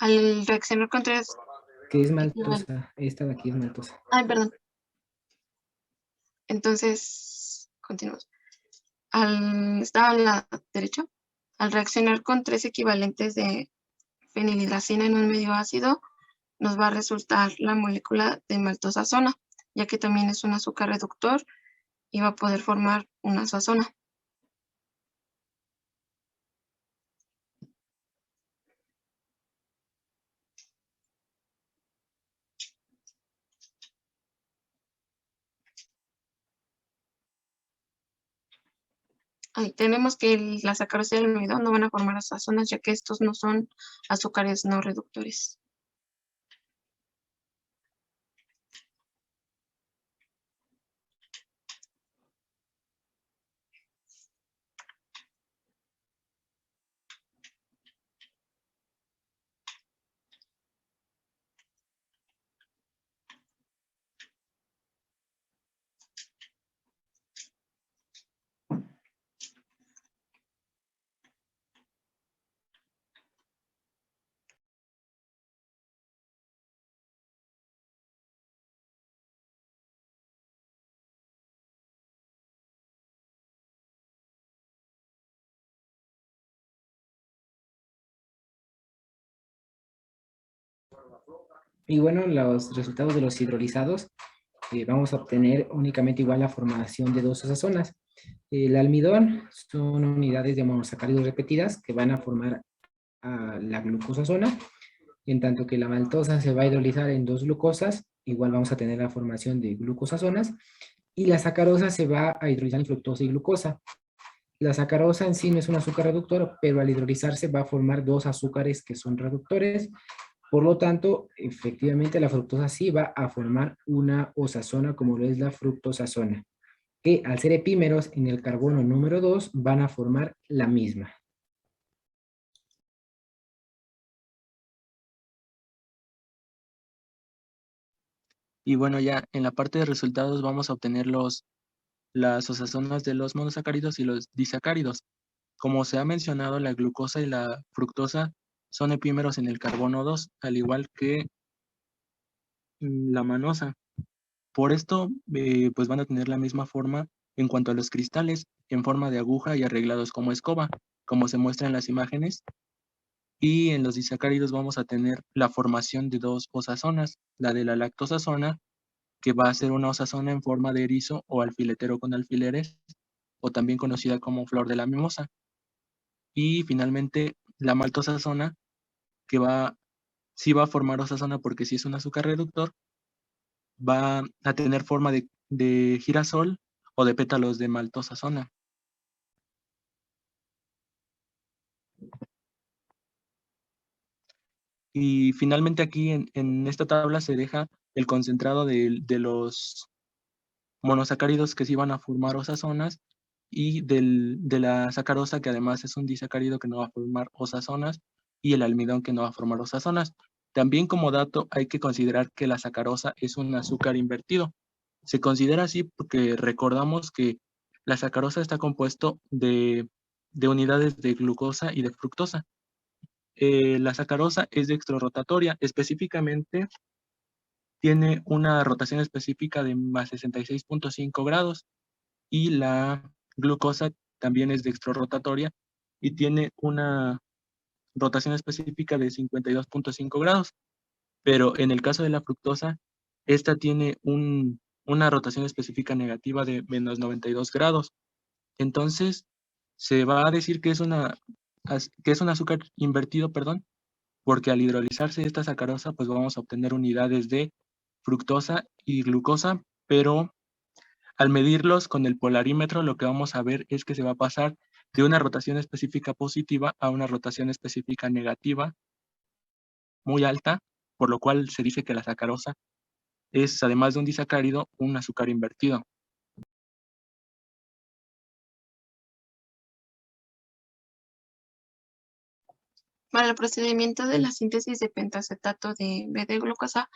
Al reaccionar con 3... Que es maltosa. Esta de aquí es maltosa. Ay, perdón. Entonces, continuamos. Está a la derecha. Al reaccionar con 3 equivalentes de fenilhidracina en un medio ácido, nos va a resultar la molécula de maltosazona, ya que también es un azúcar reductor y va a poder formar una azazona. Ahí tenemos que la sacarosa y el almidón no van a formar azazonas, ya que estos no son azúcares no reductores. Y bueno, los resultados de los hidrolizados, vamos a obtener únicamente igual la formación de 2 azazonas. El almidón son unidades de monosacáridos repetidas que van a formar la glucosazona, en tanto que la maltosa se va a hidrolizar en 2 glucosas, igual vamos a tener la formación de glucosazonas, y la sacarosa se va a hidrolizar en fructosa y glucosa. La sacarosa en sí no es un azúcar reductor, pero al hidrolizarse va a formar 2 azúcares que son reductores. Por lo tanto, efectivamente la fructosa sí va a formar una osazona como lo es la fructosazona, que al ser epímeros en el carbono número 2 van a formar la misma. Y bueno, ya en la parte de resultados vamos a obtener las osazonas de los monosacáridos y los disacáridos. Como se ha mencionado, la glucosa y la fructosa son epímeros en el carbono 2, al igual que la manosa. Por esto, pues van a tener la misma forma en cuanto a los cristales, en forma de aguja y arreglados como escoba, como se muestra en las imágenes. Y en los disacáridos vamos a tener la formación de 2 osazonas, la de la lactosazona, que va a ser una osazona en forma de erizo o alfiletero con alfileres, o también conocida como flor de la mimosa. Y finalmente la maltosazona, que sí va a formar osazona porque sí es un azúcar reductor, va a tener forma de girasol o de pétalos de maltosazona. Y finalmente aquí en esta tabla se deja el concentrado de los monosacáridos que sí van a formar osazonas y de la sacarosa, que además es un disacárido que no va a formar osazonas, y el almidón que no va a formar osazonas. También como dato hay que considerar que la sacarosa es un azúcar invertido. Se considera así porque recordamos que la sacarosa está compuesto de unidades de glucosa y de fructosa. La sacarosa es dextrorotatoria, específicamente tiene una rotación específica de más 66.5 grados, y la glucosa también es dextrorotatoria y tiene una rotación específica de 52.5 grados, pero en el caso de la fructosa, esta tiene una rotación específica negativa de menos 92 grados. Entonces, se va a decir que es un azúcar invertido, perdón, porque al hidrolizarse esta sacarosa, pues vamos a obtener unidades de fructosa y glucosa, pero al medirlos con el polarímetro, lo que vamos a ver es que se va a pasar de una rotación específica positiva a una rotación específica negativa muy alta, por lo cual se dice que la sacarosa es, además de un disacárido, un azúcar invertido. Para el procedimiento de la síntesis de pentacetato de beta-glucosa,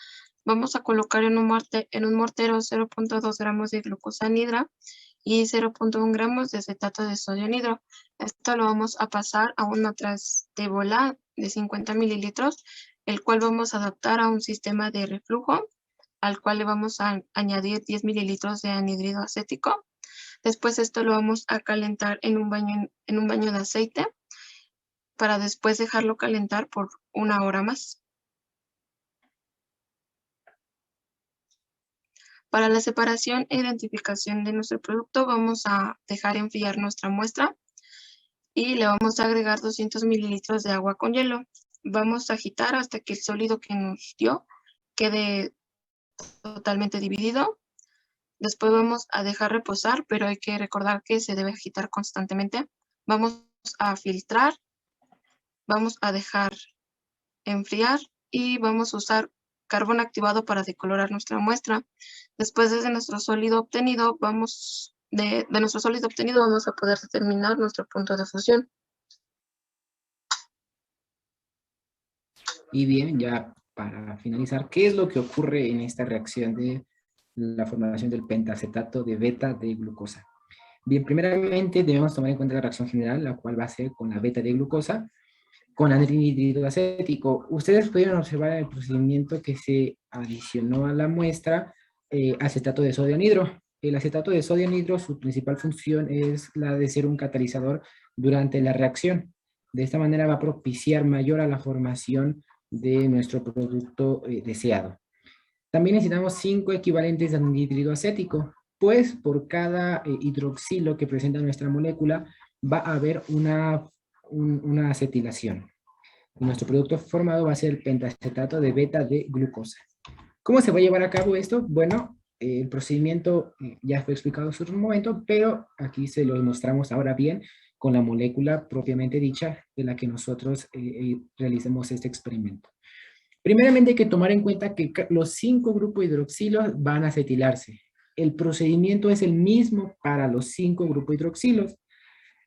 vamos a colocar en un mortero 0.2 gramos de glucosa anhidra y 0.1 gramos de acetato de sodio anhidro. Esto lo vamos a pasar a una bola de 50 mililitros, el cual vamos a adaptar a un sistema de reflujo, al cual le vamos a añadir 10 mililitros de anhidrido acético. Después esto lo vamos a calentar en un baño de aceite, para después dejarlo calentar por 1 hora más. Para la separación e identificación de nuestro producto, vamos a dejar enfriar nuestra muestra y le vamos a agregar 200 mililitros de agua con hielo. Vamos a agitar hasta que el sólido que nos dio quede totalmente dividido. Después vamos a dejar reposar, pero hay que recordar que se debe agitar constantemente. Vamos a filtrar. Vamos a dejar enfriar y vamos a usar carbón activado para decolorar nuestra muestra. Después de nuestro sólido obtenido, vamos a poder determinar nuestro punto de fusión. Y bien, ya para finalizar, ¿qué es lo que ocurre en esta reacción de la formación del pentacetato de beta de glucosa? Bien, primeramente debemos tomar en cuenta la reacción general, la cual va a ser con la beta de glucosa, con anhídrido acético. Ustedes pudieron observar el procedimiento que se adicionó a la muestra acetato de sodio anhidro. El acetato de sodio anhidro, su principal función es la de ser un catalizador durante la reacción. De esta manera va a propiciar mayor a la formación de nuestro producto deseado. También necesitamos 5 equivalentes de anhídrido acético, pues por cada hidroxilo que presenta nuestra molécula va a haber una acetilación. Y nuestro producto formado va a ser el pentacetato de beta de glucosa. ¿Cómo se va a llevar a cabo esto? Bueno, el procedimiento ya fue explicado hace un momento, pero aquí se lo mostramos ahora bien con la molécula propiamente dicha de la que nosotros realicemos este experimento. Primeramente hay que tomar en cuenta que los 5 grupos hidroxilos van a acetilarse. El procedimiento es el mismo para los 5 grupos hidroxilos.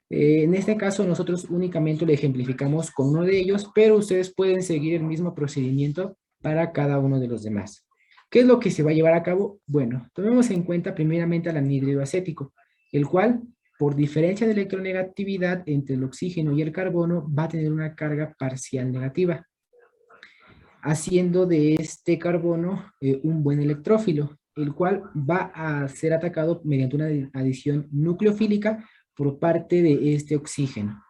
En este caso nosotros únicamente lo ejemplificamos con uno de ellos, pero ustedes pueden seguir el mismo procedimiento para cada uno de los demás. ¿Qué es lo que se va a llevar a cabo? Bueno, tomemos en cuenta primeramente al anhídrido acético, el cual, por diferencia de electronegatividad entre el oxígeno y el carbono, va a tener una carga parcial negativa, haciendo de este carbono un buen electrófilo, el cual va a ser atacado mediante una adición nucleofílica por parte de este oxígeno.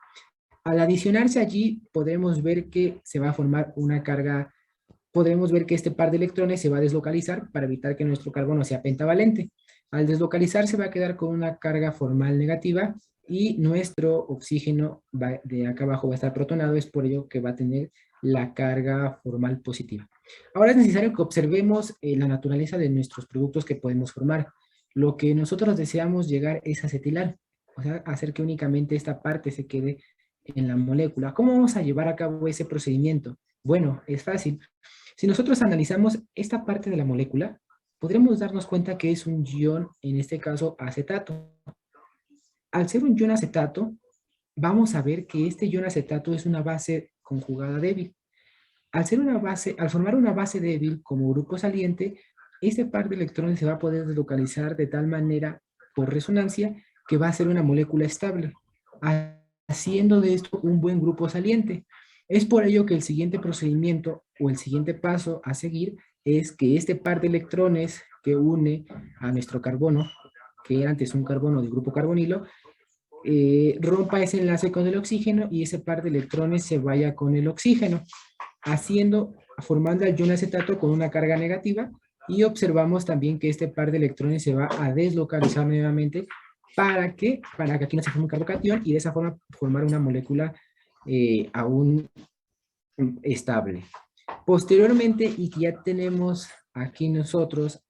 Al adicionarse allí, podemos ver que se va a formar una carga, podemos ver que este par de electrones se va a deslocalizar para evitar que nuestro carbono sea pentavalente. Al deslocalizarse va a quedar con una carga formal negativa y nuestro oxígeno de acá abajo va a estar protonado, es por ello que va a tener la carga formal positiva. Ahora es necesario que observemos la naturaleza de nuestros productos que podemos formar. Lo que nosotros deseamos llegar es acetilar, o sea, hacer que únicamente esta parte se quede en la molécula. ¿Cómo vamos a llevar a cabo ese procedimiento? Bueno, es fácil. Si nosotros analizamos esta parte de la molécula, podremos darnos cuenta que es un ion, en este caso acetato. Al ser un ion acetato, vamos a ver que este ion acetato es una base conjugada débil. Al formar una base débil como grupo saliente, este par de electrones se va a poder deslocalizar de tal manera por resonancia que va a ser una molécula estable, haciendo de esto un buen grupo saliente. Es por ello que el siguiente procedimiento o el siguiente paso a seguir es que este par de electrones que une a nuestro carbono, que era antes un carbono del grupo carbonilo, rompa ese enlace con el oxígeno y ese par de electrones se vaya con el oxígeno, formando el ion acetato con una carga negativa, y observamos también que este par de electrones se va a deslocalizar nuevamente para que aquí no se forme un carbocatión y de esa forma formar una molécula aún estable. Posteriormente, y que ya tenemos aquí nosotros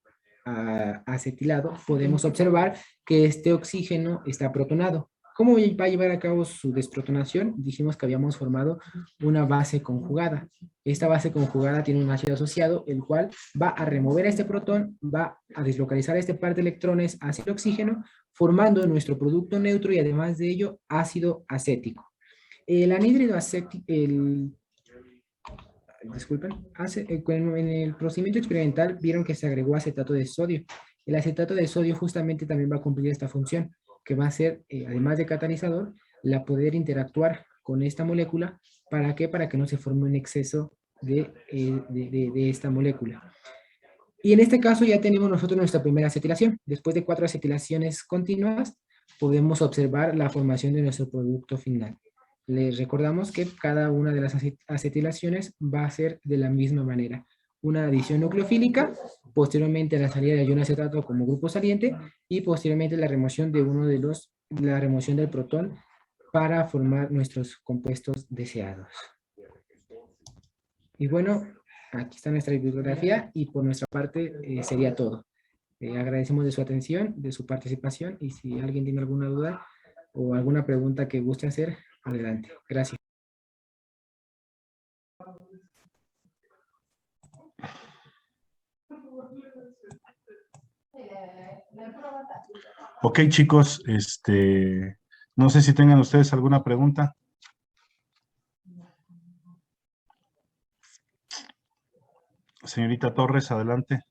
acetilado, podemos observar que este oxígeno está protonado. ¿Cómo va a llevar a cabo su desprotonación? Dijimos que habíamos formado una base conjugada. Esta base conjugada tiene un ácido asociado, el cual va a remover a este protón, va a deslocalizar este par de electrones hacia el oxígeno, formando nuestro producto neutro y además de ello, ácido acético. El anhídrido acético, disculpen, en el procedimiento experimental vieron que se agregó acetato de sodio. El acetato de sodio justamente también va a cumplir esta función, que va a ser, además de catalizador, la poder interactuar con esta molécula. ¿Para qué? Para que no se forme un exceso de esta molécula. Y en este caso ya tenemos nosotros nuestra primera acetilación. Después de 4 acetilaciones continuas, podemos observar la formación de nuestro producto final. Les recordamos que cada una de las acetilaciones va a ser de la misma manera. Una adición nucleofílica, posteriormente la salida de ion acetato como grupo saliente y posteriormente la remoción la remoción del protón para formar nuestros compuestos deseados. Y bueno, aquí está nuestra bibliografía y por nuestra parte sería todo. Agradecemos de su atención, de su participación y si alguien tiene alguna duda o alguna pregunta que guste hacer, adelante. Gracias. Ok, chicos, no sé si tengan ustedes alguna pregunta. Señorita Torres, adelante.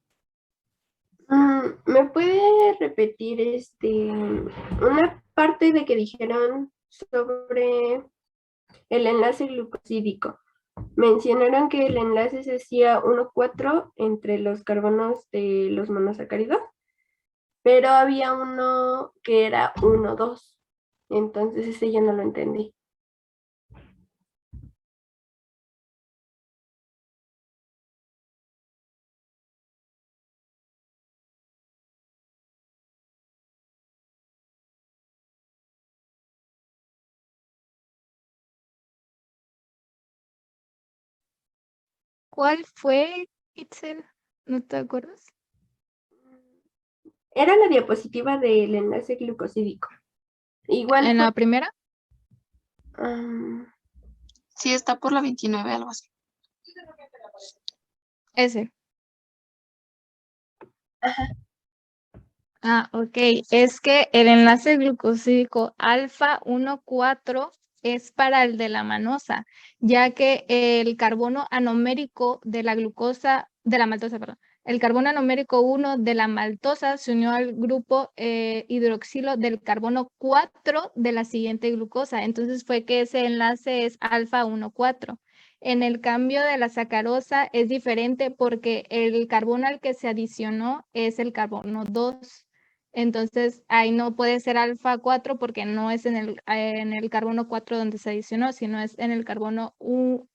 ¿Me puede repetir una parte de que dijeron sobre el enlace glucosídico? Mencionaron que el enlace se hacía 1,4 entre los carbonos de los monosacáridos, pero había uno que era 1,2. Entonces ese yo no lo entendí. ¿Cuál fue, Itzel? ¿No te acuerdas? Era la diapositiva del enlace glucosídico. Igual ¿En la primera? Sí, está por la 29, algo así. Ese. Ajá. Ah, ok. Es que el enlace glucosídico alfa 1,4 es para el de la manosa, ya que el carbono anomérico de la glucosa, de la maltosa, perdón, el carbono anomérico 1 de la maltosa se unió al grupo hidroxilo del carbono 4 de la siguiente glucosa. Entonces fue que ese enlace es alfa 1,4. En el cambio de la sacarosa es diferente porque el carbono al que se adicionó es el carbono 2. Entonces, ahí no puede ser alfa 4 porque no es en el carbono 4 donde se adicionó, sino es en el carbono 1,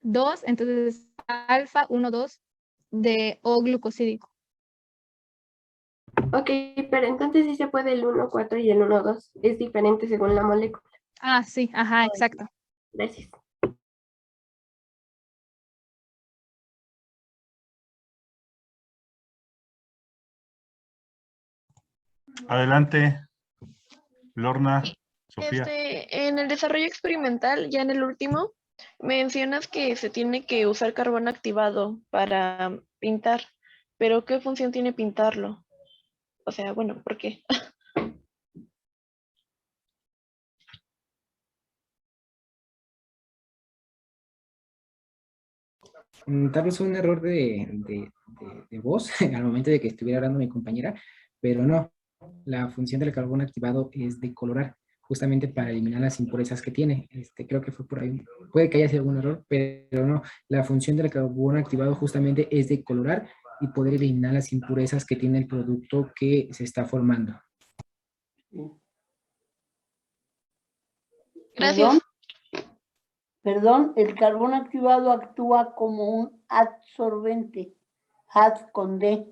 2, entonces es alfa 1, 2 de O glucosídico. Ok, pero entonces sí se puede el 1,4 y el 1,2. Es diferente según la molécula. Ah, sí, ajá, exacto. Gracias. Adelante, Lorna, Sofía. En el desarrollo experimental, ya en el último, mencionas que se tiene que usar carbón activado para pintar, pero ¿qué función tiene pintarlo? O sea, bueno, ¿por qué? Tal vez un error de voz al momento de que estuviera hablando mi compañera, pero no. La función del carbón activado es de colorar, justamente para eliminar las impurezas que tiene. Creo que fue por ahí. Puede que haya sido algún error, pero no. La función del carbón activado justamente es de colorar y poder eliminar las impurezas que tiene el producto que se está formando. Gracias. Perdón, el carbón activado actúa como un adsorbente, ad con D,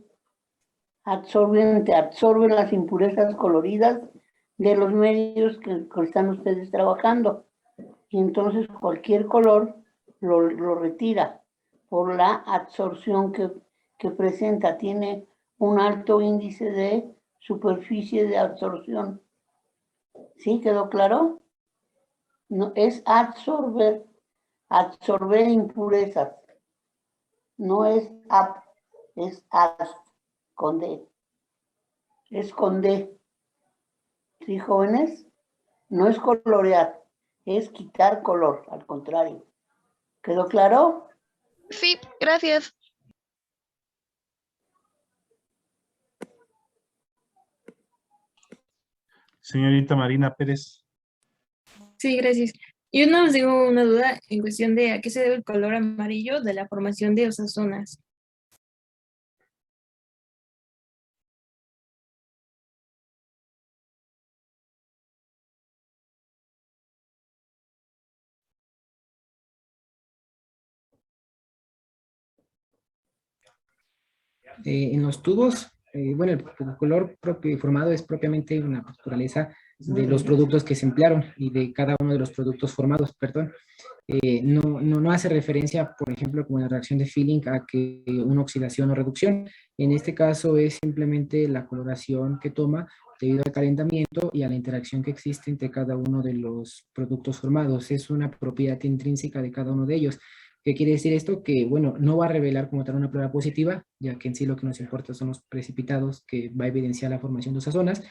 absorbente, absorbe las impurezas coloridas de los medios que están ustedes trabajando. Y entonces cualquier color lo retira por la absorción que presenta. Tiene un alto índice de superficie de absorción. ¿Sí? ¿Quedó claro? No, es absorber impurezas. No es es con D. Es con D. ¿Sí, jóvenes? No es colorear, es quitar color, al contrario. ¿Quedó claro? Sí, gracias. Señorita Marina Pérez. Sí, gracias. Yo nos digo una duda en cuestión de a qué se debe el color amarillo de la formación de ozonas. En los tubos, bueno, el color propio formado es propiamente una naturaleza de los productos que se emplearon y de cada uno de los productos formados, perdón. No hace referencia, por ejemplo, como en la reacción de Filling, a que una oxidación o reducción. En este caso es simplemente la coloración que toma debido al calentamiento y a la interacción que existe entre cada uno de los productos formados. Es una propiedad intrínseca de cada uno de ellos. ¿Qué quiere decir esto? Que, bueno, no va a revelar como tal una prueba positiva, ya que en sí lo que nos importa son los precipitados, que va a evidenciar la formación de esas zonas,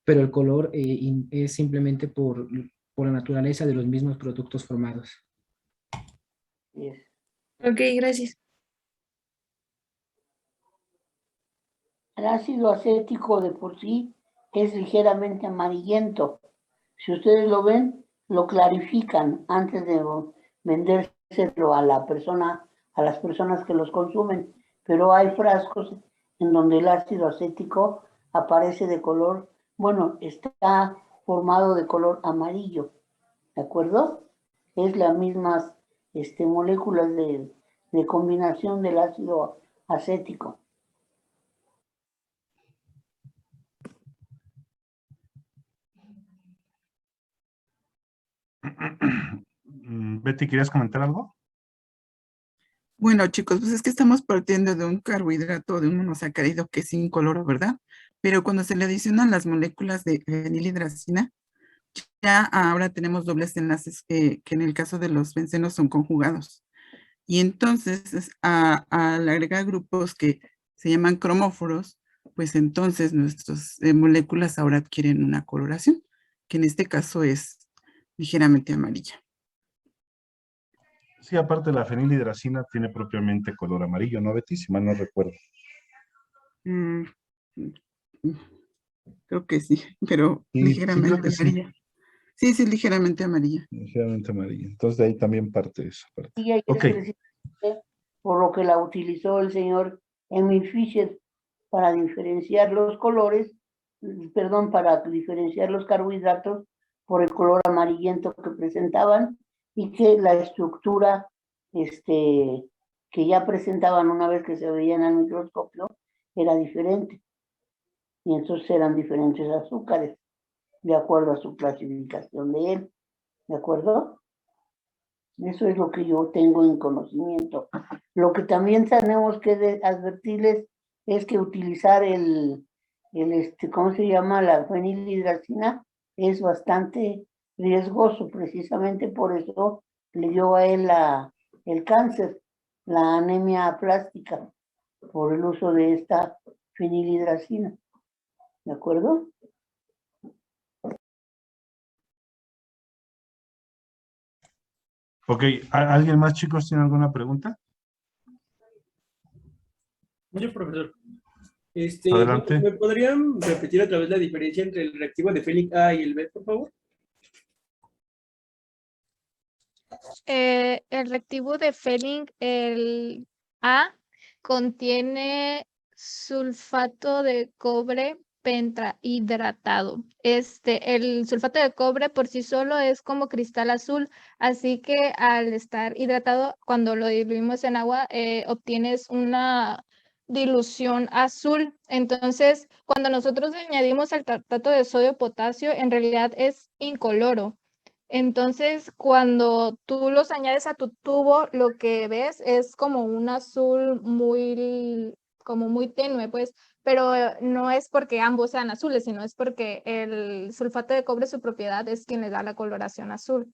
pero el color es simplemente por la naturaleza de los mismos productos formados. Yes. Ok, gracias. El ácido acético de por sí es ligeramente amarillento. Si ustedes lo ven, lo clarifican antes de vendérselo a las personas que los consumen. Pero hay frascos en donde el ácido acético aparece de color, bueno, está formado de color amarillo, ¿de acuerdo? Es las mismas moléculas de combinación del ácido acético. Betty, ¿querías comentar algo? Bueno, chicos, pues es que estamos partiendo de un carbohidrato, de un monosacárido que es incoloro, ¿verdad? Pero cuando se le adicionan las moléculas de fenilhidracina, ya ahora tenemos dobles enlaces que en el caso de los bencenos son conjugados. Y entonces, al agregar grupos que se llaman cromóforos, pues entonces nuestras moléculas ahora adquieren una coloración, que en este caso es ligeramente amarilla. Sí, aparte la fenilhidracina tiene propiamente color amarillo, ¿no, Betty? Si mal no recuerdo. Mm, creo que sí, pero Sí, ligeramente creo que sí. amarilla. Sí, sí, ligeramente amarilla. Ligeramente amarilla. Entonces de ahí también parte eso. Y ahí Ok. es precisamente por lo que la utilizó el señor Emil Fischer para diferenciar los colores, perdón, para diferenciar los carbohidratos por el color amarillento que presentaban y que la estructura que ya presentaban una vez que se veían al microscopio era diferente. Y entonces eran diferentes azúcares, de acuerdo a su clasificación de él. ¿De acuerdo? Eso es lo que yo tengo en conocimiento. Lo que también tenemos que advertirles es que utilizar ¿cómo se llama? La fenilhidracina es bastante riesgoso, precisamente por eso le dio a él el cáncer, la anemia plástica, por el uso de esta fenilhidracina. ¿De acuerdo? Ok, ¿alguien más, chicos, tiene alguna pregunta? Yo, profesor. Adelante. ¿Me podrían repetir otra vez la diferencia entre el reactivo de Fehling A y el B, por favor? El reactivo de Fehling, el A, contiene sulfato de cobre pentrahidratado. El sulfato de cobre por sí solo es como cristal azul, así que al estar hidratado, cuando lo diluimos en agua, obtienes una dilución azul. Entonces, cuando nosotros añadimos el tartato de sodio potasio, en realidad es incoloro. Entonces, cuando tú los añades a tu tubo, lo que ves es como un azul como muy tenue, pues, pero no es porque ambos sean azules, sino es porque el sulfato de cobre, su propiedad, es quien le da la coloración azul.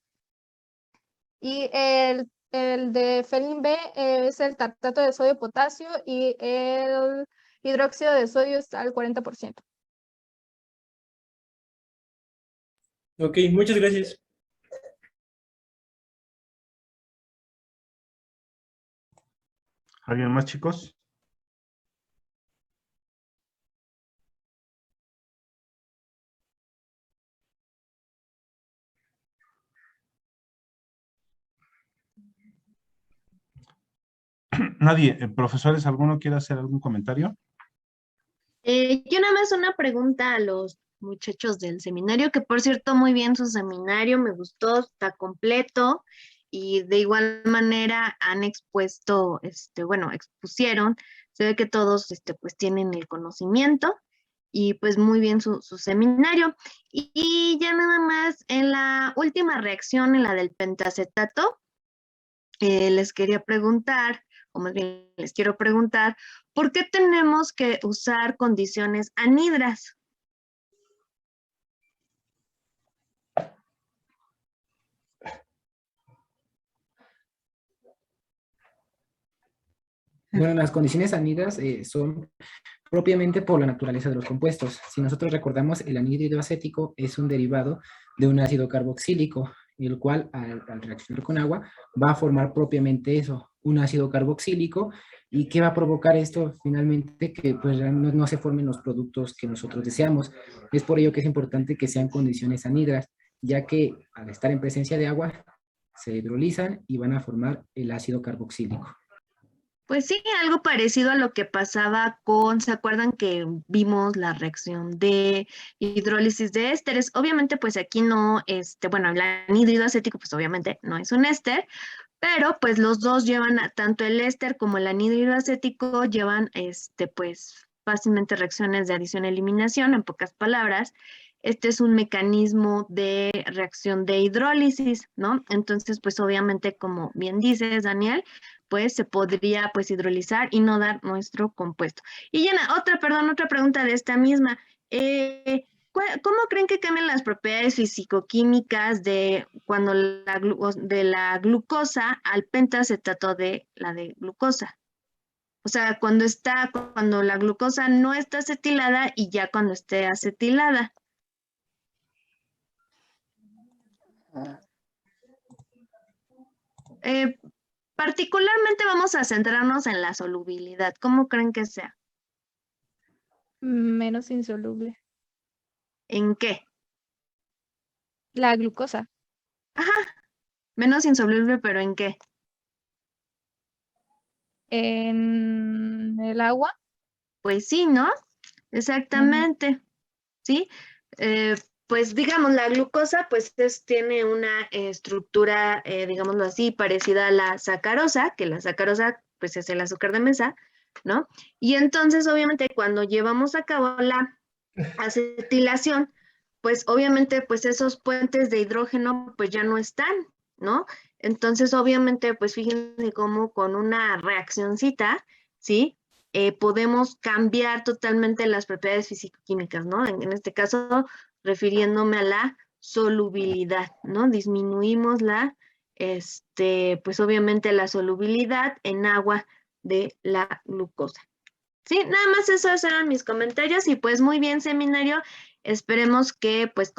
Y el de Felin B es el tartrato de sodio potasio y el hidróxido de sodio está al 40%. Ok, muchas gracias. ¿Alguien más, chicos? Nadie. Profesores, ¿alguno quiere hacer algún comentario? Yo nada más una pregunta a los muchachos del seminario, que por cierto, muy bien su seminario, me gustó, está completo y de igual manera han expuesto, bueno, expusieron, se ve que todos, pues tienen el conocimiento y pues muy bien su seminario. Y ya nada más en la última reacción, en la del pentacetato, les quería preguntar, o más bien les quiero preguntar, ¿por qué tenemos que usar condiciones anhidras? Bueno, las condiciones anhidras son propiamente por la naturaleza de los compuestos. Si nosotros recordamos, el anhídrido acético es un derivado de un ácido carboxílico, el cual al reaccionar con agua va a formar propiamente eso, un ácido carboxílico. ¿Y qué va a provocar esto? Finalmente que pues no se formen los productos que nosotros deseamos. Es por ello que es importante que sean condiciones anhidras, ya que al estar en presencia de agua se hidrolizan y van a formar el ácido carboxílico. Pues sí, algo parecido a lo que pasaba con, ¿se acuerdan que vimos la reacción de hidrólisis de ésteres? Obviamente, pues aquí no, bueno, el anhídrido acético, pues obviamente no es un éster, pero pues los dos llevan, tanto el éster como el anhídrido acético llevan, pues fácilmente reacciones de adición-eliminación, en pocas palabras. Este es un mecanismo de reacción de hidrólisis, ¿no? Entonces, pues obviamente, como bien dices, Daniel, pues se podría pues hidrolizar y no dar nuestro compuesto. Y Yana, otra pregunta de esta misma. ¿Cómo creen que cambian las propiedades fisicoquímicas de cuando de la glucosa al pentacetato de la de glucosa? O sea, cuando la glucosa no está acetilada y ya cuando esté acetilada. Particularmente vamos a centrarnos en la solubilidad. ¿Cómo creen que sea? Menos insoluble. ¿En qué? La glucosa. Ajá, menos insoluble, pero ¿en qué? ¿En el agua? Pues sí, ¿no? Exactamente, ¿sí? Pues digamos, la glucosa pues tiene una estructura, digámoslo así, parecida a la sacarosa, que la sacarosa pues es el azúcar de mesa, ¿no? Y entonces obviamente cuando llevamos a cabo la acetilación, pues obviamente pues esos puentes de hidrógeno pues ya no están, ¿no? Entonces obviamente pues fíjense cómo con una reaccioncita, ¿sí? Podemos cambiar totalmente las propiedades físico-químicas, ¿no? En este caso, refiriéndome a la solubilidad, ¿no? Disminuimos pues obviamente la solubilidad en agua de la glucosa. Sí, nada más esos eran mis comentarios y pues muy bien, seminario. Esperemos que pues